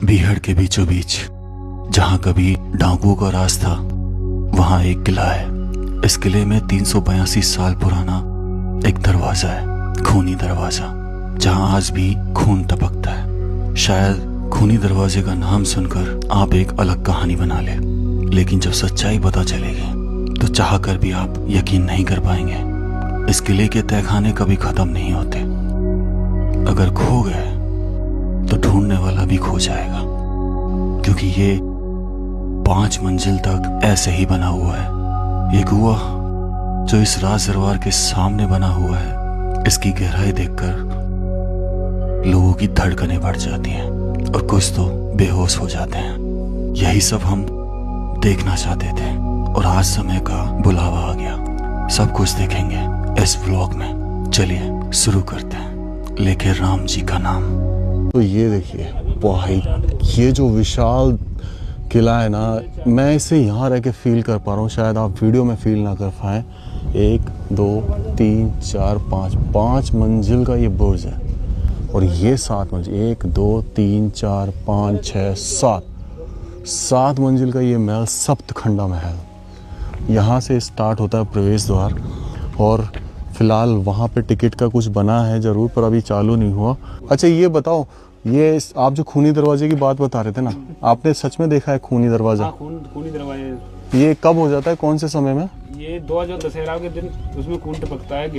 बीहड़ के बीचों बीच जहां कभी डाकुओं का राज था, वहां एक किला है। इस किले में 382 साल पुराना एक दरवाजा है, खूनी दरवाजा, जहां आज भी खून टपकता है। शायद खूनी दरवाजे का नाम सुनकर आप एक अलग कहानी बना ले, लेकिन जब सच्चाई पता चलेगी तो चाह कर भी आप यकीन नहीं कर पाएंगे। इस किले के तहखाने कभी खत्म नहीं होते। अगर खो गए तो ढूंढने वाला भी खो जाएगा, क्योंकि ये 5 मंजिल तक ऐसे ही बना हुआ है। ये कुआं जो इस राज दरबार के सामने बना हुआ है, इसकी गहराई देखकर लोगों की धड़कनें बढ़ जाती हैं और कुछ तो बेहोश हो जाते हैं। यही सब हम देखना चाहते थे और आज समय का बुलावा आ गया। सब कुछ देखेंगे इस व्लॉग में। चलिए शुरू करते हैं, लेके राम जी का नाम। तो ये देखिए भाई, ये जो विशाल किला है ना, मैं इसे यहाँ रह के फील कर पा रहा हूँ। शायद आप वीडियो में फील ना कर पाएँ। 1 2 3 4 5 मंजिल का ये बुर्ज है और ये 7 मंजिल, 1 2 3 4 5 6 7 मंजिल का ये महल, सप्तखंडा महल। यहाँ से स्टार्ट होता है प्रवेश द्वार और फिलहाल वहाँ पे टिकट का कुछ बना है ज़रूर, पर अभी चालू नहीं हुआ। अच्छा ये बताओ, ये आप जो खूनी दरवाजे की बात बता रहे थे ना, आपने सच में देखा है खूनी दरवाजा? हाँ, खूनी दरवाजे। ये कब हो जाता है, कौन से समय में? ये 2000 दशहरा के दिन उसमें खून टपकता है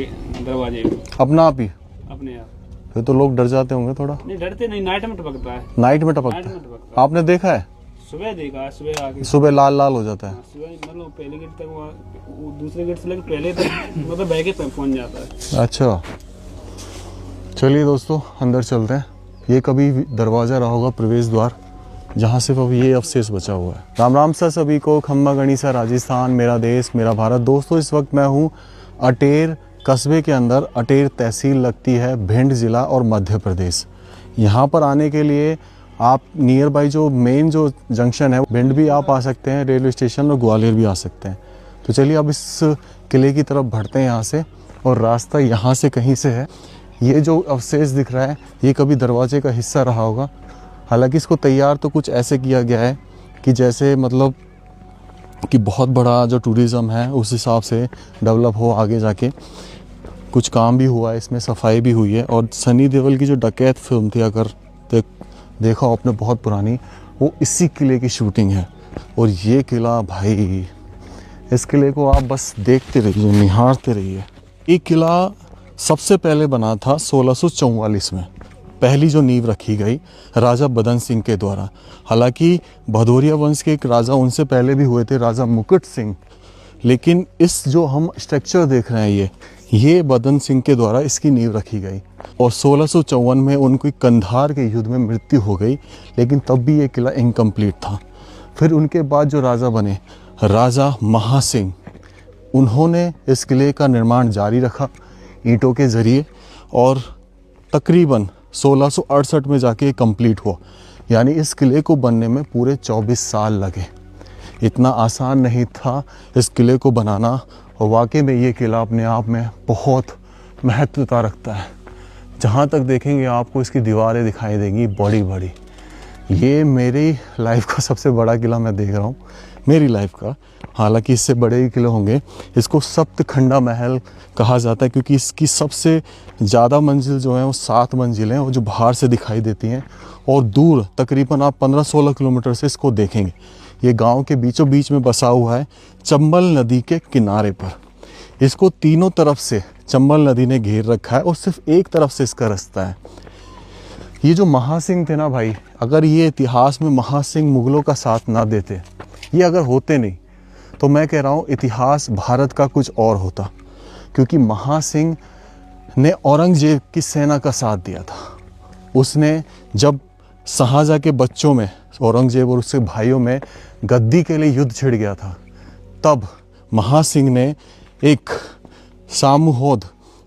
दरवाजे अपना आप ही? अपने आप। फिर तो लोग डर जाते होंगे थोड़ा। नहीं डरते नहीं, नाइट में टपकता है। नाइट में टपकता है? आपने देखा है? सुबह देखा, सुबह आके सुबह लाल लाल हो जाता है। सुबह मतलब पहले गेट तक, दूसरे गेट से लेकर पहले तक मतलब बह के पहुंच जाता है। अच्छा चलिए दोस्तों, अंदर चलते हैं। ये कभी दरवाजा रहा होगा, प्रवेश द्वार, जहाँ सिर्फ अब ये अवशेष बचा हुआ है। राम राम सर सभी को, खम्मा गणिसा राजस्थान, मेरा देश मेरा भारत। दोस्तों इस वक्त मैं हूँ अटेर कस्बे के अंदर। अटेर तहसील लगती है भिंड ज़िला और मध्य प्रदेश। यहाँ पर आने के लिए आप नियर बाई जो मेन जो जंक्शन है, भिंड भी आप आ सकते हैं रेलवे स्टेशन, और ग्वालियर भी आ सकते हैं। तो चलिए अब इस किले की तरफ बढ़ते हैं यहाँ से, और रास्ता यहाँ से कहीं से है। ये जो अवशेष दिख रहा है, ये कभी दरवाजे का हिस्सा रहा होगा। हालांकि इसको तैयार तो कुछ ऐसे किया गया है कि जैसे मतलब कि बहुत बड़ा जो टूरिज़्म है उस हिसाब से डेवलप हो आगे जाके। कुछ काम भी हुआ है इसमें, सफाई भी हुई है। और सनी देओल की जो डकैत फिल्म थी, अगर देखा हो आपने, बहुत पुरानी, वो इसी किले की शूटिंग है। और ये किला भाई, इस किले को आप बस देखते रहिए, निहारते रहिए। ये किला सबसे पहले बना था 1644 में। पहली जो नींव रखी गई राजा बदन सिंह के द्वारा। हालांकि भदौरिया वंश के एक राजा उनसे पहले भी हुए थे, राजा मुकुट सिंह। लेकिन इस जो हम स्ट्रक्चर देख रहे हैं, ये बदन सिंह के द्वारा इसकी नींव रखी गई। और 1654 में उनकी कंधार के युद्ध में मृत्यु हो गई, लेकिन तब भी ये किला इनकम्प्लीट था। फिर उनके बाद जो राजा बने, राजा महासिंह, उन्होंने इस किले का निर्माण जारी रखा ईंटों के ज़रिए, और तकरीबन 1668 में जाके कंप्लीट हुआ। यानी इस किले को बनने में पूरे 24 साल लगे। इतना आसान नहीं था इस किले को बनाना, और वाकई में ये किला अपने आप में बहुत महत्वता रखता है। जहाँ तक देखेंगे आपको इसकी दीवारें दिखाई देंगी बड़ी बड़ी। ये मेरी लाइफ का सबसे बड़ा किला मैं देख रहा हूँ, मेरी लाइफ का। हालांकि इससे बड़े ही किले होंगे। इसको सप्तखंडा महल कहा जाता है, क्योंकि इसकी सबसे ज़्यादा मंजिल जो है वो 7 मंजिलें हैं, वो जो बाहर से दिखाई देती हैं। और दूर तकरीबन आप 15-16 किलोमीटर से इसको देखेंगे। ये गांव के बीचों बीच में बसा हुआ है, चंबल नदी के किनारे पर। इसको तीनों तरफ से चंबल नदी ने घेर रखा है और सिर्फ एक तरफ से इसका रास्ता है। ये जो महासिंह थे ना भाई, अगर ये इतिहास में महासिंह मुगलों का साथ ना देते, ये अगर होते नहीं, तो मैं कह रहा हूँ इतिहास भारत का कुछ और होता। क्योंकि महासिंह ने औरंगजेब की सेना का साथ दिया था। उसने जब शाहजहाँ के बच्चों में, औरंगजेब और उसके भाइयों में गद्दी के लिए युद्ध छिड़ गया था, तब महासिंह ने एक सामूहोद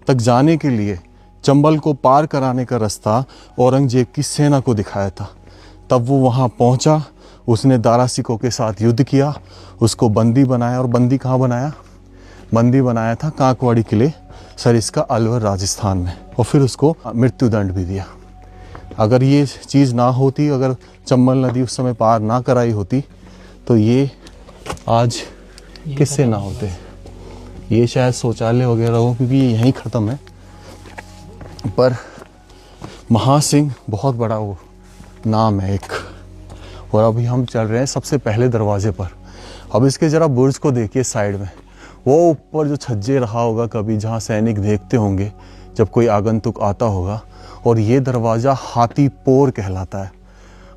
तक जाने के लिए चंबल को पार कराने का रास्ता औरंगजेब की सेना को दिखाया था। तब वो वहाँ पहुँचा, उसने दारा सिकों के साथ युद्ध किया, उसको बंदी बनाया। और बंदी कहाँ बनाया? बंदी बनाया था कांकवाड़ी किले, सरिस्का अलवर, राजस्थान में। और फिर उसको मृत्युदंड भी दिया। अगर ये चीज़ ना होती, अगर चंबल नदी उस समय पार ना कराई होती तो ये आज किससे ना होते। ये शायद शौचालय वगैरह हो, क्योंकि ये यहीं ख़त्म है। पर महासिंह बहुत बड़ा वो नाम है एक। और अभी हम चल रहे हैं सबसे पहले दरवाजे पर। अब इसके ज़रा बुर्ज को देखिए साइड में, वो ऊपर जो छज्जे रहा होगा कभी, जहाँ सैनिक देखते होंगे जब कोई आगंतुक आता होगा। और ये दरवाज़ा हाथी पोर कहलाता है।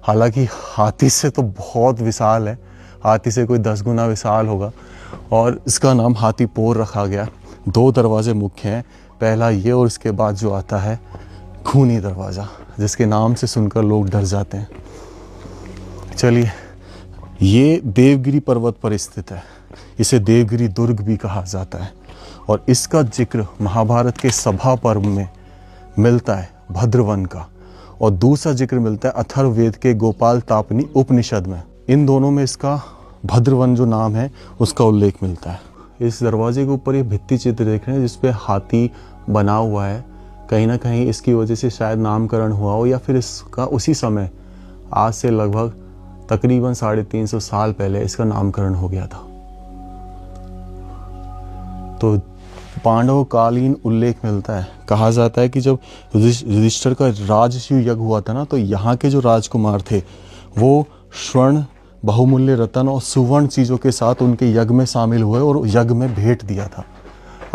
हालांकि हाथी से तो बहुत विशाल है, हाथी से कोई 10 गुना विशाल होगा, और इसका नाम हाथी पोर रखा गया। 2 दरवाजे मुख्य हैं, पहला ये और इसके बाद जो आता है खूनी दरवाज़ा, जिसके नाम से सुनकर लोग डर जाते हैं। चलिए, ये देवगिरी पर्वत पर स्थित है, इसे देवगिरी दुर्ग भी कहा जाता है। और इसका जिक्र महाभारत के सभा पर्व में मिलता है भद्रवन का, और दूसरा जिक्र मिलता है अथर्ववेद के गोपाल तापनी उपनिषद में। इन दोनों में इसका भद्रवन जो नाम है उसका उल्लेख मिलता है। इस दरवाजे के ऊपर ये भित्ति चित्र देख रहे हैं जिसपे हाथी बना हुआ है। कहीं ना कहीं इसकी वजह से शायद नामकरण हुआ हो, या फिर इसका उसी समय आज से लगभग तकरीबन 350 साल पहले इसका नामकरण हो गया था। तो पांडव कालीन उल्लेख मिलता है। कहा जाता है कि जब युधिष्ठिर का राजसूय यज्ञ हुआ था ना, तो यहाँ के जो राजकुमार थे वो स्वर्ण, बहुमूल्य रत्न और सुवर्ण चीज़ों के साथ उनके यज्ञ में शामिल हुए और यज्ञ में भेंट दिया था।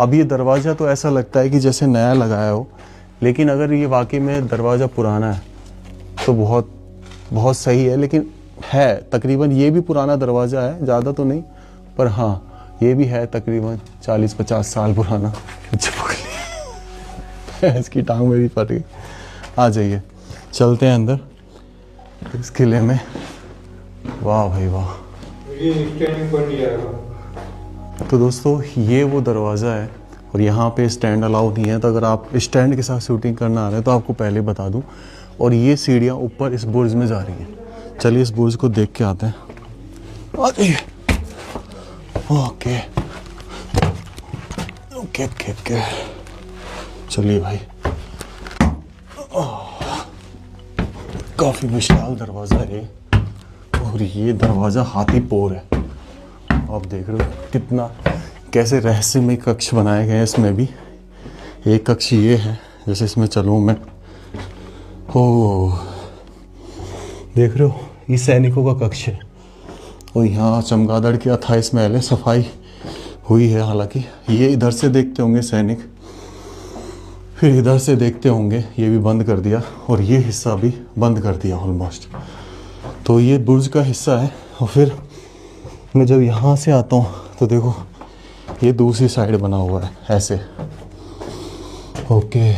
अब ये दरवाज़ा तो ऐसा लगता है कि जैसे नया लगाया हो, लेकिन अगर ये वाकई में दरवाज़ा पुराना है तो बहुत बहुत सही है। लेकिन है तकरीबन, ये भी पुराना दरवाज़ा है, ज़्यादा तो नहीं, पर हाँ ये भी है तकरीबन 40-50 साल पुराना। इसकी टांग में भी फट गई। आ जाइए, चलते हैं अंदर इस किले में। वाह भाई वाह। तो दोस्तों, ये वो दरवाज़ा है और यहाँ पे स्टैंड अलाउ नहीं है, तो अगर आप स्टैंड के साथ शूटिंग करना आ रहे हैं तो आपको पहले बता दूँ। और ये सीढ़ियाँ ऊपर इस बुर्ज में जा रही हैं। चलिए इस बुर्ज को देख के आते हैं। आ जाइए। ओके ओके ओके ओके, चलिए भाई। काफ़ी विशाल दरवाज़ा है और ये दरवाज़ा हाथी पोर है। आप देख रहे हो कितना, कैसे रहस्यमय कक्ष बनाए गए हैं। इसमें भी एक कक्ष ये है, जैसे इसमें चलूँ मैं। ओह, देख रहे हो ये सैनिकों का कक्ष है और यहाँ चमगादड़ की 28 महल है। सफाई हुई है, हालांकि ये इधर से देखते होंगे सैनिक, फिर इधर से देखते होंगे, ये भी बंद कर दिया और ये हिस्सा भी बंद कर दिया ऑलमोस्ट। तो ये बुर्ज का हिस्सा है। और फिर मैं जब यहाँ से आता हूँ तो देखो ये दूसरी साइड बना हुआ है ऐसे। ओके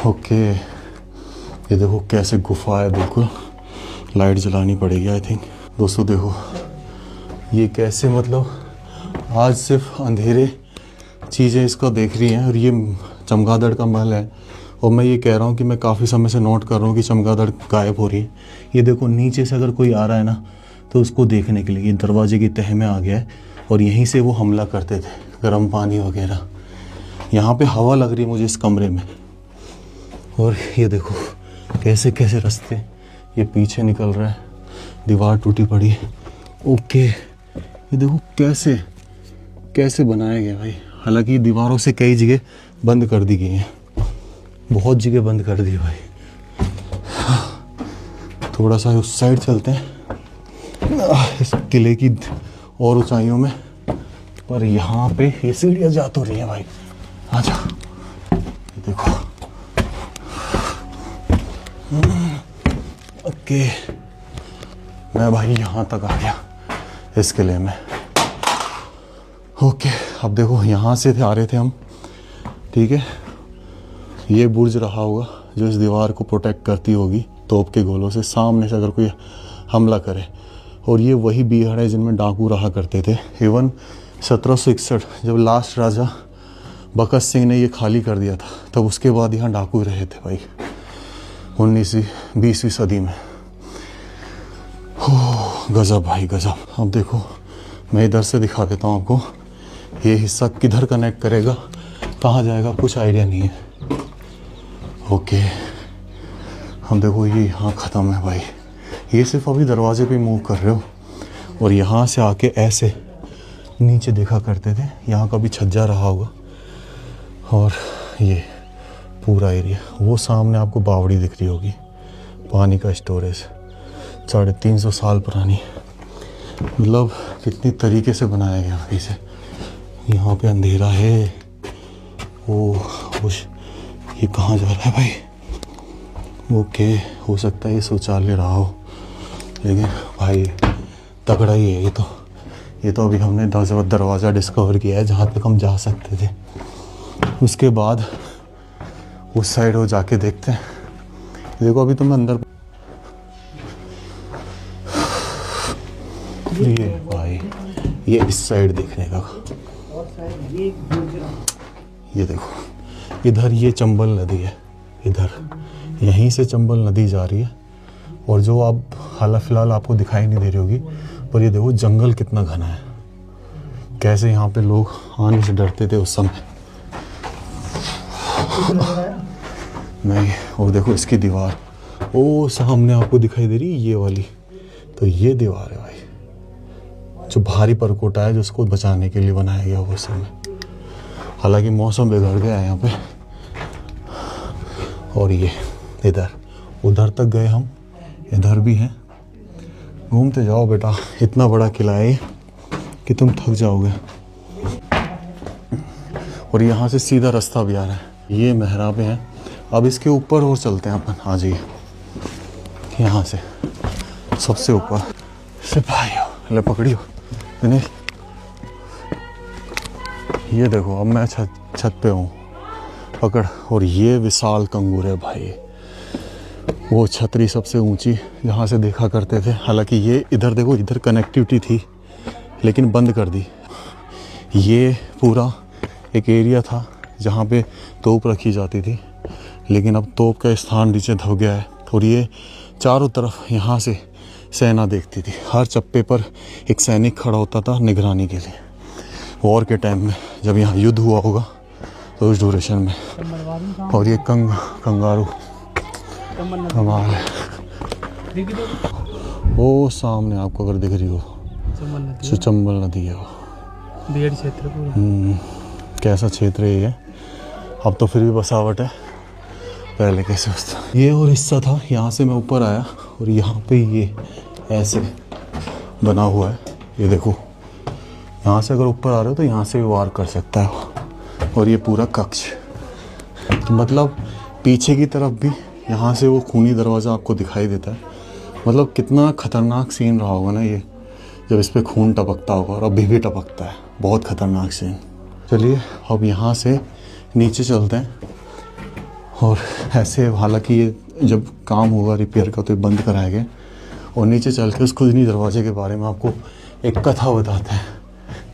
ओके, ये देखो कैसे गुफा है, बिल्कुल लाइट जलानी पड़ेगी आई थिंक। दोस्तों देखो ये कैसे, मतलब आज सिर्फ अंधेरे चीज़ें इसको देख रही हैं। और ये चमगादड़ का महल है और मैं ये कह रहा हूँ कि मैं काफ़ी समय से नोट कर रहा हूँ कि चमगादड़ गायब हो रही है। ये देखो नीचे से अगर कोई आ रहा है ना तो उसको देखने के लिए ये दरवाजे की तह में आ गया है और यहीं से वो हमला करते थे, गर्म पानी वगैरह। यहाँ पे हवा लग रही है मुझे इस कमरे में। और ये देखो कैसे कैसे रास्ते, ये पीछे निकल रहा है, दीवार टूटी पड़ी है। ओके, ये देखो कैसे कैसे बनाया गया भाई। हालांकि दीवारों से कई जगह बंद कर दी गई हैं, बहुत जगह बंद कर दी भाई। थोड़ा सा उस साइड चलते हैं इस किले की और ऊंचाइयों में। पर यहाँ पे ये सीढ़ियाँ जा तो रही हैं भाई। आजा, देखो। ओके, मैं भाई यहाँ तक आ गया इस किले में। ओके, अब देखो यहाँ से आ रहे थे हम, ठीक है। ये बुर्ज रहा होगा जो इस दीवार को प्रोटेक्ट करती होगी तोप के गोलों से, सामने से अगर कोई हमला करे। और ये वही बीहड़ है जिनमें डाकू रहा करते थे। इवन 1761 जब लास्ट राजा बकत सिंह ने ये खाली कर दिया था, तब उसके बाद यहाँ डाकू रहे थे भाई 19वीं-20वीं सदी में। गजब भाई गजब। अब देखो मैं इधर से दिखा देता हूँ आपको। ये हिस्सा किधर कनेक्ट करेगा, कहाँ जाएगा, कुछ आइडिया नहीं है। ओके, हम देखो ये यहाँ ख़त्म है भाई, ये सिर्फ अभी दरवाजे पे मूव कर रहे हो। और यहाँ से आके ऐसे नीचे देखा करते थे, यहाँ का भी छज्जा रहा होगा। और ये पूरा एरिया, वो सामने आपको बावड़ी दिख रही होगी, पानी का स्टोरेज 350 साल पुरानी, मतलब कितनी तरीके से बनाया गया इसे। यहाँ पे अंधेरा है। ये कहाँ जा रहा है भाई? ओके, हो सकता है ये शौचालय रहा हो, लेकिन भाई तगड़ा ही है ये तो अभी हमने दरवाज़ा डिस्कवर किया है जहाँ तक हम जा सकते थे। उसके बाद उस साइड हो जाके देखते हैं। देखो अभी तो मैं अंदर, ये भाई ये इस साइड देखने का, ये देखो इधर ये चंबल नदी है, इधर यहीं से चंबल नदी जा रही है। और जो आप हाल फिलहाल आपको दिखाई नहीं दे रही होगी, पर ये देखो जंगल कितना घना है, कैसे यहाँ पे लोग आने से डरते थे उस समय। नहीं, और देखो इसकी दीवार, वो सामने आपको दिखाई दे रही है ये वाली, तो ये दीवार है भाई, जो भारी परकोटा है, जो उसको बचाने के लिए बनाया गया वो समय। हालांकि मौसम बिगड़ गया है यहाँ पे। और ये इधर उधर तक गए हम, इधर भी हैं। घूमते जाओ बेटा, इतना बड़ा किला है कि तुम थक जाओगे। और यहाँ से सीधा रास्ता भी आ रहा है, ये मेहराबें हैं। अब इसके ऊपर और चलते हैं अपन, आ जाइए यहाँ से सबसे ऊपर से। भाई ले पकड़ियो दिनेश, ये देखो अब मैं छत पे हूँ, पकड़। और ये विशाल कंगूर है भाई, वो छतरी सबसे ऊंची जहाँ से देखा करते थे। हालांकि ये इधर देखो, इधर कनेक्टिविटी थी लेकिन बंद कर दी। ये पूरा एक एरिया था जहाँ पे तोप रखी जाती थी, लेकिन अब तोप का स्थान नीचे दब गया है। और ये चारों तरफ यहाँ से सेना देखती थी, हर चप्पे पर एक सैनिक खड़ा होता था निगरानी के लिए। वॉर के टाइम में जब यहाँ युद्ध हुआ होगा तो उस ड्यूरेशन में। और ये कंगारू कमाल है। वो सामने आपको अगर दिख रही हो चंबल नदी है, वो बेड़ क्षेत्र पूरा। कैसा क्षेत्र है ये, अब तो फिर भी बसावट है, पहले कैसे था। ये और हिस्सा था, यहाँ से मैं ऊपर आया और यहाँ पे ये ऐसे बना हुआ है। ये देखो, यहाँ से अगर ऊपर आ रहे हो तो यहाँ से भी वार कर सकता है। और ये पूरा कक्ष, मतलब पीछे की तरफ भी यहाँ से वो खूनी दरवाज़ा आपको दिखाई देता है। मतलब कितना खतरनाक सीन रहा होगा ना ये, जब इस पर खून टपकता होगा, और अभी भी टपकता है। बहुत खतरनाक सीन। चलिए अब यहाँ से नीचे चलते हैं। और ऐसे, हालांकि ये जब काम होगा रिपेयर का तो ये बंद कराया गया। और नीचे चल के उस खुजनी दरवाजे के बारे में आपको एक कथा बताते हैं,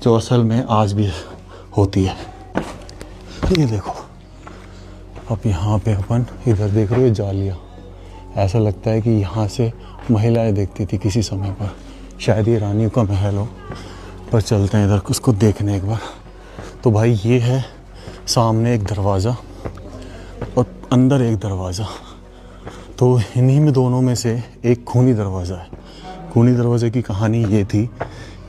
जो असल में आज भी होती है। ये देखो, अब यहाँ पे अपन इधर देख रहे हो जालियाँ, ऐसा लगता है कि यहाँ से महिलाएं देखती थी किसी समय पर, शायद ये रानियों का महल हो। पर चलते हैं इधर उसको देखने एक बार। तो भाई ये है सामने एक दरवाज़ा और अंदर एक दरवाज़ा, तो इन्हीं में दोनों में से एक खूनी दरवाज़ा है। खूनी दरवाजे की कहानी ये थी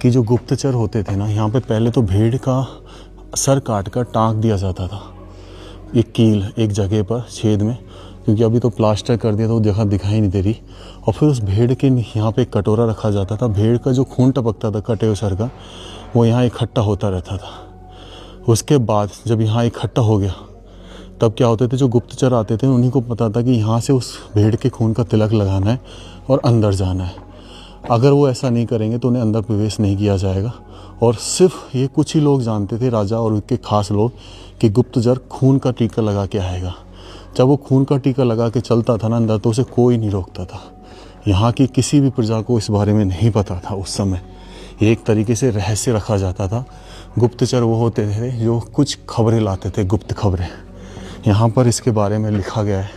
कि जो गुप्तचर होते थे ना, यहाँ पे पहले तो भेड़ का सर काट कर टाँक दिया जाता था, एक कील एक जगह पर छेद में, क्योंकि अभी तो प्लास्टर कर दिया तो जगह दिखाई नहीं दे रही। और फिर उस भेड़ के यहाँ पे एक कटोरा रखा जाता था, भेड़ का जो खून टपकता था कटे हुए सर का, वो यहाँ इकट्ठा होता रहता था। उसके बाद जब यहाँ इकट्ठा हो गया, तब क्या होते थे, जो गुप्तचर आते थे उन्हीं को पता था कि यहाँ से उस भेड़ के खून का तिलक लगाना है और अंदर जाना है। अगर वो ऐसा नहीं करेंगे तो उन्हें अंदर प्रवेश नहीं किया जाएगा। और सिर्फ ये कुछ ही लोग जानते थे, राजा और उनके खास लोग, कि गुप्तचर खून का टीका लगा के आएगा। जब वो खून का टीका लगा के चलता था ना अंदर, तो उसे कोई नहीं रोकता था। यहाँ की किसी भी प्रजा को इस बारे में नहीं पता था उस समय। ये एक तरीके से रहस्य रखा जाता था। गुप्तचर वो होते थे जो कुछ खबरें लाते थे, गुप्त खबरें। यहाँ पर इसके बारे में लिखा गया है,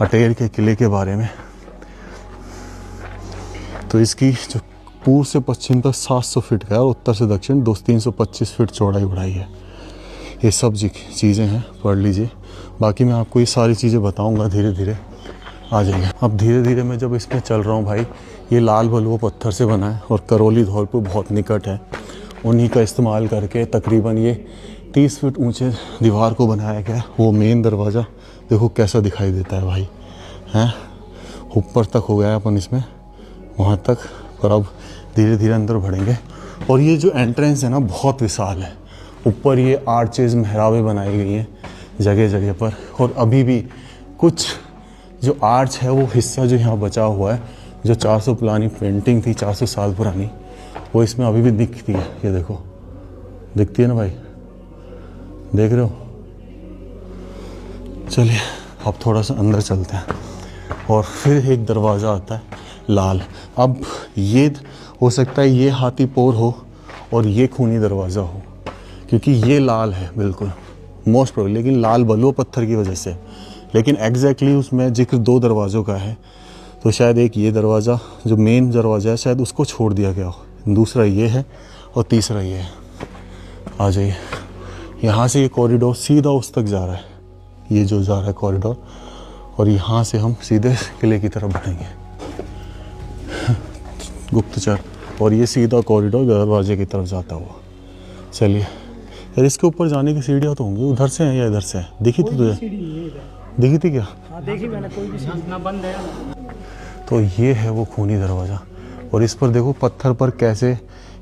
अटेर के किले के बारे में। तो इसकी जो पूर्व से पश्चिम तक 700 फीट का है और उत्तर से दक्षिण 325 फीट चौड़ाई बढ़ाई है। ये सब चीज़ें हैं, पढ़ लीजिए। बाकी मैं आपको ये सारी चीज़ें बताऊंगा धीरे धीरे आ जाइए। अब धीरे धीरे मैं जब इसमें चल रहा हूँ भाई, ये लाल बलुआ पत्थर से बना है और करौली धौलपुर बहुत निकट है, उन्हीं का इस्तेमाल करके तकरीबन ये 30 फीट ऊंचे दीवार को बनाया गया है। वो मेन दरवाज़ा देखो कैसा दिखाई देता है भाई, हैं ऊपर तक हो गया है अपन इसमें वहाँ तक, और अब धीरे धीरे अंदर बढ़ेंगे। और ये जो एंट्रेंस है ना बहुत विशाल है, ऊपर ये आर्चेज महराबें बनाई गई हैं जगह जगह पर, और अभी भी कुछ जो आर्च है वो हिस्सा जो यहाँ बचा हुआ है, जो 400 पुरानी पेंटिंग थी 400 साल पुरानी, वो इसमें अभी भी दिखती है। ये देखो दिखती है ना भाई, देख रहे हो। चलिए अब थोड़ा सा अंदर चलते हैं और फिर एक दरवाज़ा आता है लाल। अब ये हो सकता है ये हाथी पोर हो और ये खूनी दरवाज़ा हो, क्योंकि ये लाल है बिल्कुल मोस्ट प्रोबेबली, लेकिन लाल बलुआ पत्थर की वजह से। लेकिन एग्जैक्टली उसमें जिक्र 2 दरवाज़ों का है, तो शायद एक ये दरवाज़ा जो मेन दरवाज़ा है शायद उसको छोड़ दिया गया हो, दूसरा ये है और तीसरा ये है। आ जाइए, यहाँ से ये कॉरिडोर सीधा उस तक जा रहा है, ये जो जा रहा है कॉरिडोर, और यहाँ से हम सीधे किले की तरफ बढ़ेंगे गुप्तचर, और ये सीधा कॉरिडोर दरवाजे की तरफ जाता हुआ। चलिए यार, इसके ऊपर जाने की सीढ़ियाँ तो होंगी, उधर से हैं या इधर से हैं? दिखी थी तुझे? दिखी थी क्या? हाँ देखी मैंने, कोई भी सीढ़ी ना बंद है। तो ये है वो खूनी दरवाज़ा, और इस पर देखो पत्थर पर कैसे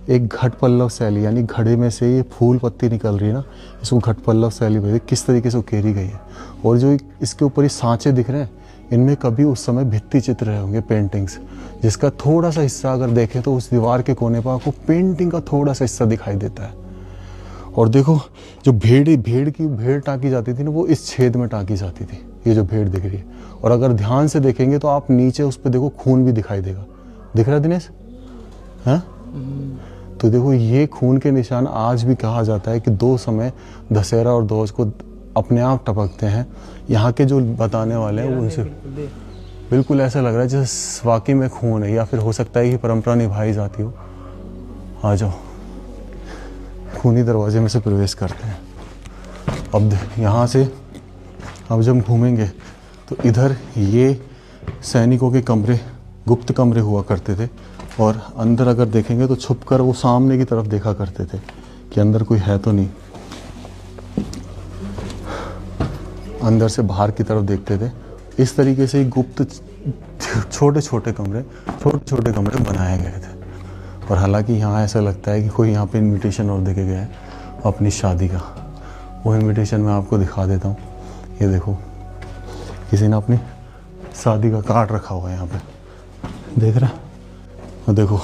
एक घट पल्लव शैली, यानी घड़े में से ये फूल पत्ती निकल रही है ना, इसको घट पल्लव शैली बोलते हैं, किस तरीके से उकेरी गई है। और जो इसके ऊपर ये सांचे दिख रहे हैं, इनमें कभी उस समय भित्ति चित्र रहे होंगे, पेंटिंग्स, जिसका थोड़ा सा हिस्सा अगर देखें तो उस दीवार के कोने पर आपको पेंटिंग का थोड़ा सा हिस्सा दिखाई देता है। और देखो जो भेड़ टाँकी जाती थी ना, वो इस छेद में टाँकी जाती थी, ये जो भेड़ दिख रही है। और अगर ध्यान से देखेंगे तो आप नीचे उस पर देखो खून भी दिखाई देगा, दिख रहा है दिनेश? हैं? तो देखो ये खून के निशान आज भी कहा जाता है कि 2 समय दशहरा और ध्वज को अपने आप टपकते हैं। यहाँ के जो बताने वाले हैं उनसे बिल्कुल ऐसा लग रहा है जैसे वाकई में खून है, या फिर हो सकता है कि परंपरा निभाई जाती हो। आ जाओ, खूनी दरवाजे में से प्रवेश करते हैं। अब यहाँ से अब जब घूमेंगे तो इधर ये सैनिकों के कमरे, गुप्त कमरे हुआ करते थे, और अंदर अगर देखेंगे तो छुपकर वो सामने की तरफ देखा करते थे कि अंदर कोई है तो नहीं। अंदर से बाहर की तरफ देखते थे। इस तरीके से गुप्त छोटे छोटे कमरे बनाए गए थे। और हालांकि यहाँ ऐसा लगता है कि कोई यहाँ पे इनविटेशन और देके गया है अपनी शादी का। वो इनविटेशन मैं आपको दिखा देता हूँ। ये देखो, किसी ने अपनी शादी का कार्ड रखा हुआ है यहाँ पे, देख रहा? और देखो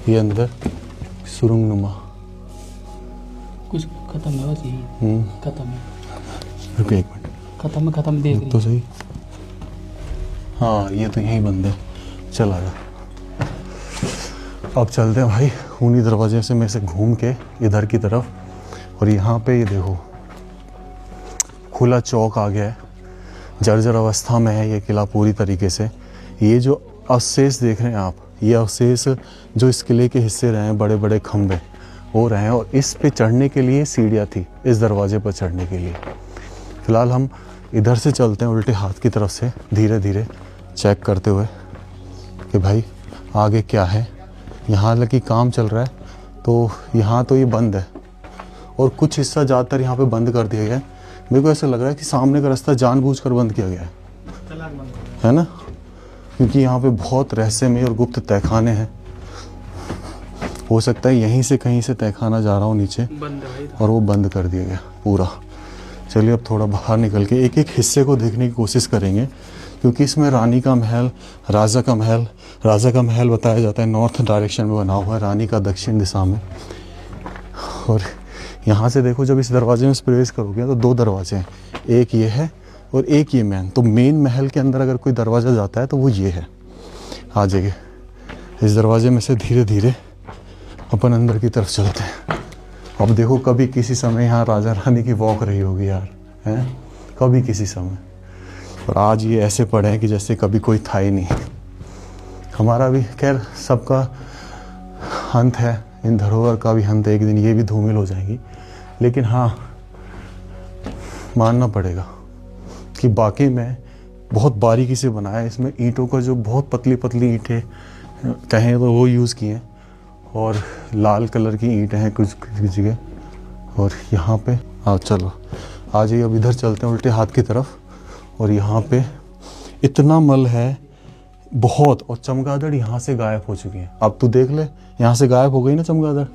ये अंदर सुरंग नुमा कुछ खत्म है, बस यही खत्म है। रुको एक मिनट, खत्म देख रही तो सही। हाँ ये तो यहीं बंद है, चल आजा। अब चलते हैं भाई खूनी दरवाजे से में से घूम के इधर की तरफ। और यहाँ पे ये देखो खुला चौक आ गया है, जर्जर अवस्था में है ये किला पूरी तरीके से। ये जो अवशेष देख रहे हैं आप, ये अवशेष जो इस किले के हिस्से रहे हैं, बड़े बड़े खंभे वो रहे हैं, और इस पे चढ़ने के लिए सीढ़ियाँ थी, इस दरवाजे पर चढ़ने के लिए। फिलहाल हम इधर से चलते हैं उल्टे हाथ की तरफ से, धीरे धीरे चेक करते हुए कि भाई आगे क्या है। यहाँ हालांकि काम चल रहा है, तो यहाँ तो ये बंद है, और कुछ हिस्सा ज़्यादातर यहाँ पे बंद कर दिया गया है। मेरे को ऐसा लग रहा है कि सामने का रास्ता जानबूझकर बंद किया गया है ना, क्योंकि यहाँ पे बहुत रहस्यमय और गुप्त तहखाने हैं। हो सकता है यहीं से कहीं से तहखाना जा रहा हो नीचे, और वो बंद कर दिया गया पूरा। चलिए अब थोड़ा बाहर निकल के एक एक हिस्से को देखने की कोशिश करेंगे, क्योंकि इसमें रानी का महल, राजा का महल बताया जाता है नॉर्थ डायरेक्शन में बना हुआ है, रानी का दक्षिण दिशा में। और यहाँ से देखो, जब इस दरवाजे में प्रवेश करोगे तो 2 दरवाजे हैं, एक ये है और एक ये मेन। तो मेन महल के अंदर अगर कोई दरवाज़ा जाता है तो वो ये है। आ जाइए, इस दरवाजे में से धीरे धीरे अपन अंदर की तरफ चलते हैं। अब देखो, कभी किसी समय यहाँ राजा रानी की वॉक रही होगी यार, हैं? कभी किसी समय। और आज ये ऐसे पड़े हैं कि जैसे कभी कोई था ही नहीं। हमारा भी खैर सबका अंत है, इन धरोहर का भी अंत, एक दिन ये भी धूमिल हो जाएंगी। लेकिन हाँ, मानना पड़ेगा कि बाकी में बहुत बारीकी से बनाया है। इसमें ईंटों का जो बहुत पतली पतली ईंटें कहें तो वो यूज़ किए हैं, और लाल कलर की ईंटें हैं कुछ जगह। और यहाँ पे चलो आ जाइए, अब इधर चलते हैं उल्टे हाथ की तरफ। और यहाँ पे इतना मल है बहुत, और चमगादड़ यहाँ से गायब हो चुकी हैं। अब तू देख ले, यहाँ से गायब हो गई ना चमगादड़।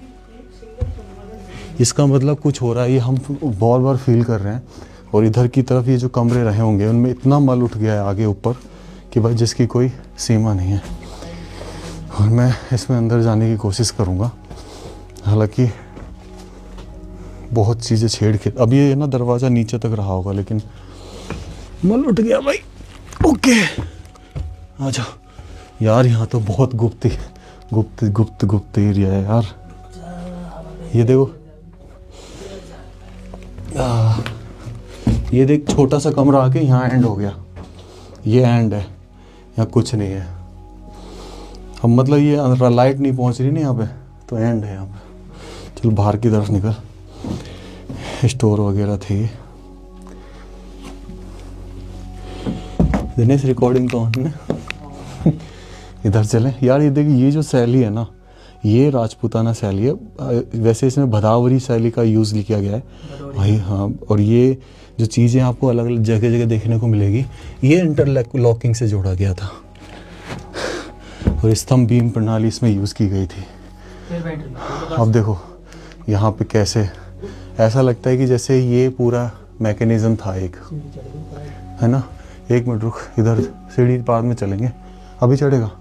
इसका मतलब कुछ हो रहा है, ये हम बार बार फील कर रहे हैं। और इधर की तरफ ये जो कमरे रहे होंगे उनमें इतना मल उठ गया है आगे ऊपर कि भाई जिसकी कोई सीमा नहीं है। और मैं इसमें अंदर जाने की कोशिश करूँगा, हालांकि बहुत चीज़ें छेड़ के। अब ये ना दरवाज़ा नीचे तक रहा होगा, लेकिन मल उठ गया भाई। ओके आ जाओ यार, यहाँ तो बहुत गुप्त एरिया है यार। ये देखो, ये देख, छोटा सा कमरा आके यहाँ एंड हो गया। ये एंड है, यहाँ कुछ नहीं है। अब मतलब ये लाइट नहीं पहुँच रही ना यहाँ पे, तो एंड है यहाँ पे। चल बाहर की तरफ निकल, स्टोर वगैरह थे। दिनेश रिकॉर्डिंग तो ऑन है। इधर चलें यार। ये देखिए, ये जो शैली है ना, ये राजपूताना शैली है। वैसे इसमें भदावरी शैली का यूज़ किया गया है भाई। हाँ, और ये जो चीज़ें आपको अलग अलग जगह जगह देखने को मिलेगी, ये इंटरलॉकिंग से जोड़ा गया था। और स्तंभ बीम प्रणाली इसमें यूज़ की गई थी। अब देखो यहाँ पे कैसे ऐसा लगता है कि जैसे ये पूरा मैकेनिज्म था एक, है ना। एक मिनट रुक, इधर सीढ़ी बाद में चलेंगे, अभी चढ़ेगा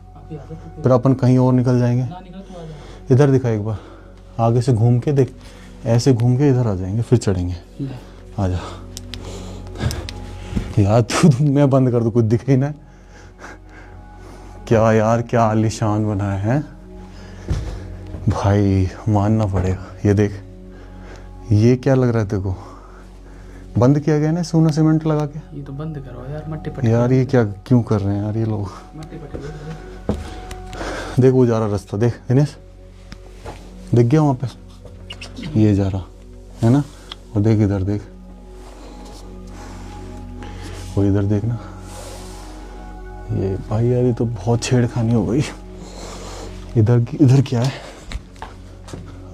फिर अपन कहीं और निकल जाएंगे। इधर दिखा एक बार, आगे से घूम के देख, ऐसे घूम के इधर आ जाएंगे, फिर चढ़ेंगे। आ जा यार, तू मैं बंद कर दूँ, कुछ दिखे ही ना। क्या यार, क्या आलीशान बनाया है भाई, मानना पड़ेगा। ये देख, ये क्या लग रहा है तेरे को? बंद किया गया ना सोना सीमेंट लगा के। ये तो बंद करो यार, मट्टी पट्टी यार ये क्या क्यों कर रहे हैं यार ये लोग? मट्टी पट्टी देख वो जा रहा रास्ता, देख दिनेश, दिख गया वहाँ पे, ये जा रहा है ना। और देख इधर देख, वो इधर देखना। ये भाई यार, ये तो बहुत छेड़खानी हो गई। इधर क्या है?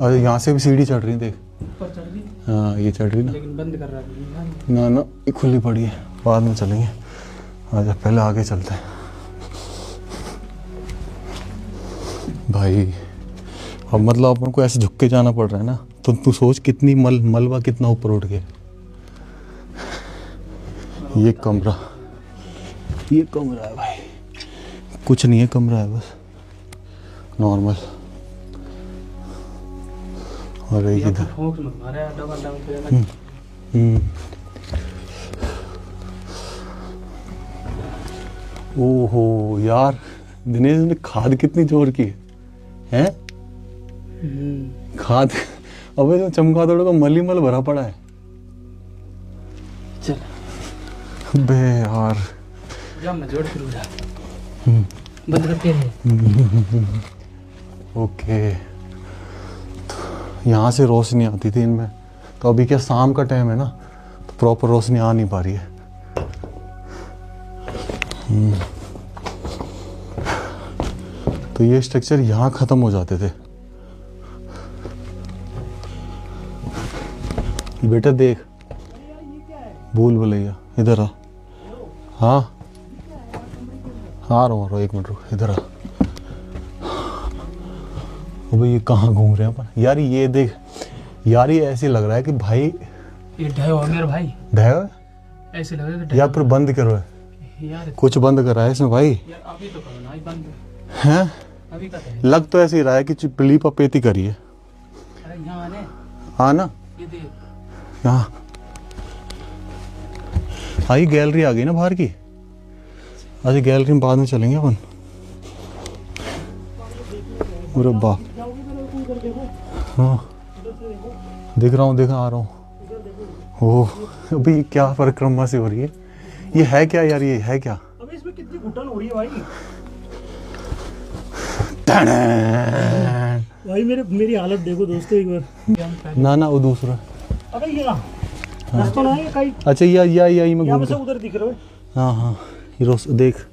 अरे यहाँ से भी सीढ़ी चढ़ रही, देख। ऊपर चढ़ रही, हाँ ये चढ़ रही ना, लेकिन बंद कर रहा है ना ये खुली पड़ी है, बाद में चलेंगे। आजा पहले आगे चलते हैं भाई। अब मतलब अपन को ऐसे झुक के जाना पड़ रहा है ना, तो तू सोच कितनी मलबा कितना ऊपर उठ गया। ये कमरा है भाई, कुछ नहीं है, कमरा है बस नॉर्मल। और एक इधर ओहो यार, दिनेश ने खाद कितनी जोर की है। खाद, अबे जो चमगादड़ों का मल ही मल भरा पड़ा है। चल बे यार, जा मैं जोड़ फिर उठा बंद करके रहे। ओके, यहाँ से रोशनी आती थी इनमें, तो अभी क्या शाम का टाइम है ना, तो प्रॉपर रोशनी आ नहीं पा रही है। तो ये स्ट्रक्चर यहाँ ख़त्म हो जाते थे। बेटा देख, भूल भुलैया, इधर आ। हाँ आ रहा हूँ, एक मिनट रुक, इधर आ। अबे ये कहाँ घूम रहे हैं अपन यार? ये देख यार, ये ऐसे लग रहा है कि भाई ये ढह हो मेरे भाई, ढह ऐसे लग रहा है या फिर बंद करो है यार। कुछ बंद करा है इसमें भाई। यार अभी तो करो ना, बंद हैं? अभी का है। लग तो ऐसे ही रहा है कि पिली पपेती करी है। अरे यहाँ आने, हाँ ना, ये देख यहाँ हाँ, गैलरी आ गई ना बाहर की। अच्छा गैलरी में बाद में चलेंगे अपन। अरे बाप, हाँ दिख रहा हूँ, आ रहा हूँ। ओह अभी क्या परिक्रमा से हो रही है? ये है क्या यार, ये है क्या? अबे इसमें कितनी घुटन हो रही है भाई। भाई मेरी हालत देखो दोस्तों एक बार। ना वो दूसरा। अबे ये रास्ता ना है कहीं। अच्छा या मैं घूम से उधर दिख रहा है। हाँ देख,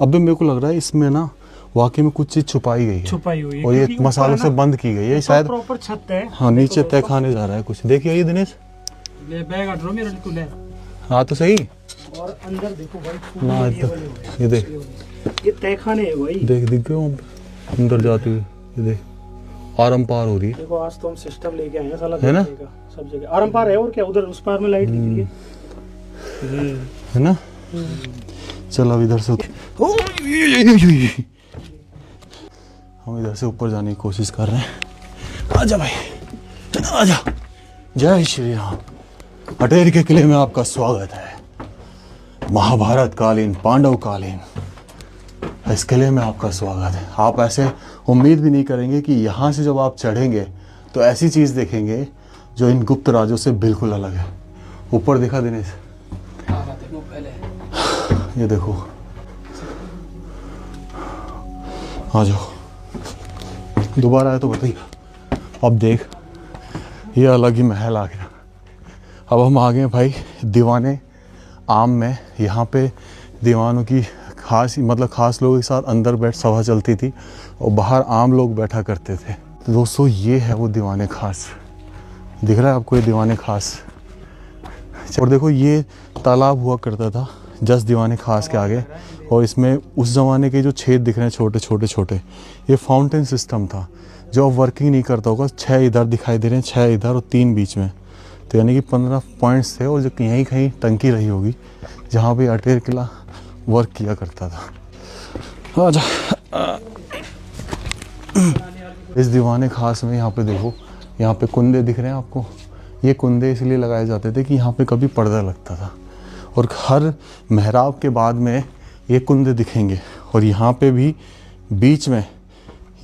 अबे मेरे को लग रहा है इसमें ना वाकई में कुछ चीज छुपाई गई है, छुपाई हुई है और ये क्योंकि मसालों ऊपर से ना बंद की गई है शायद। प्रॉपर छत है। हाँ नीचे तय खाने जा रहा है कुछ। देखिए ये दिनेश, ले बैग हट रो मेरा तू ले। हाँ तो सही और अंदर देखो भाई ना, ये देख ये तय खाने है भाई। देख दिख गए अंदर जाते हुए, ये देख आरम पार हो रही है। देखो आज तो हम सिस्टम लेके आए हैं साला है ना? देखने का, सब जगह आराम पार है। और क्या उधर उस पार में लाइट दिख रही है। है ना? चल अब इधर से हम इधर से ऊपर जाने की कोशिश कर रहे हैं। आजा भाई आजा। जय श्री राम। अटेर के किले में आपका स्वागत है। महाभारत कालीन, पांडव कालीन इस किले में आपका स्वागत है। आप ऐसे उम्मीद भी नहीं करेंगे कि यहाँ से जब आप चढ़ेंगे तो ऐसी चीज़ देखेंगे जो इन गुप्त राजों से बिल्कुल अलग है। ऊपर देखा दिनेश, ये देखो, आ जाओ दोबारा आए तो बताइए। अब देख ये अलग ही महल आ गया। अब हम आ गए भाई दीवाने आम में। यहाँ पे दीवानों की खास लोगों के साथ अंदर बैठ सभा चलती थी और बाहर आम लोग बैठा करते थे। तो दोस्तों ये है वो दीवाने खास। दिख रहा है आपको ये दीवाने खास? और देखो ये तालाब हुआ करता था जस्ट दीवाने खास के आगे, और इसमें उस ज़माने के जो छेद दिख रहे हैं छोटे छोटे छोटे, ये फाउंटेन सिस्टम था जो अब वर्किंग नहीं करता होगा। 6 इधर दिखाई दे रहे हैं, 6 इधर और 3 बीच में, तो यानी कि 15 पॉइंट्स थे। और जो यहीं कहीं टंकी रही होगी जहाँ पे अटेर किला वर्क किया करता था। आजा। इस दीवाने खास में यहाँ पे देखो, यहाँ पे कुंदे दिख रहे हैं आपको। ये कुंदे इसलिए लगाए जाते थे कि यहाँ पे कभी पर्दा लगता था, और हर मेहराब के बाद में ये कुंदे दिखेंगे, और यहाँ पे भी बीच में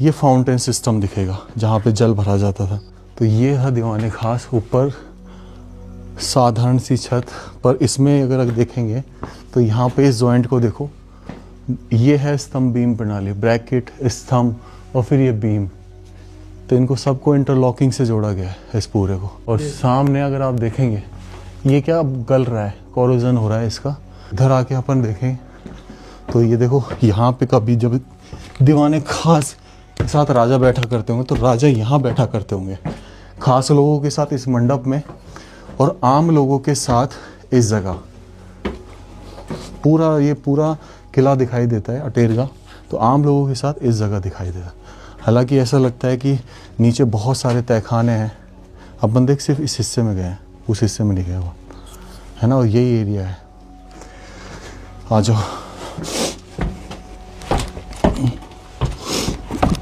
ये फाउंटेन सिस्टम दिखेगा जहाँ पे जल भरा जाता था। तो ये है दीवाने खास। ऊपर साधारण सी छत पर, इसमें अगर देखेंगे तो यहाँ पे इस जॉइंट को देखो, ये है स्तंभ बीम प्रणाली, ब्रैकेट स्तंभ और फिर ये बीम। तो इनको सबको इंटरलॉकिंग से जोड़ा गया है इस पूरे को। और सामने अगर आप देखेंगे ये क्या गल रहा है, कोरोजन हो रहा है इसका। इधर आके अपन देखें तो ये देखो, यहाँ पे कभी जब दीवाने खास के साथ राजा बैठा करते होंगे तो राजा यहाँ बैठा करते होंगे, खास लोगों के साथ इस मंडप में, और आम लोगों के साथ इस जगह। ये पूरा किला दिखाई देता है अटेर का, तो आम लोगों के साथ इस जगह दिखाई देता है। हालांकि ऐसा लगता है कि नीचे बहुत सारे तहखाने हैं। अपन देख सिर्फ इस हिस्से में गए हैं, उस हिस्से में नहीं गए हुआ है ना, और यही एरिया है। आ जाओ।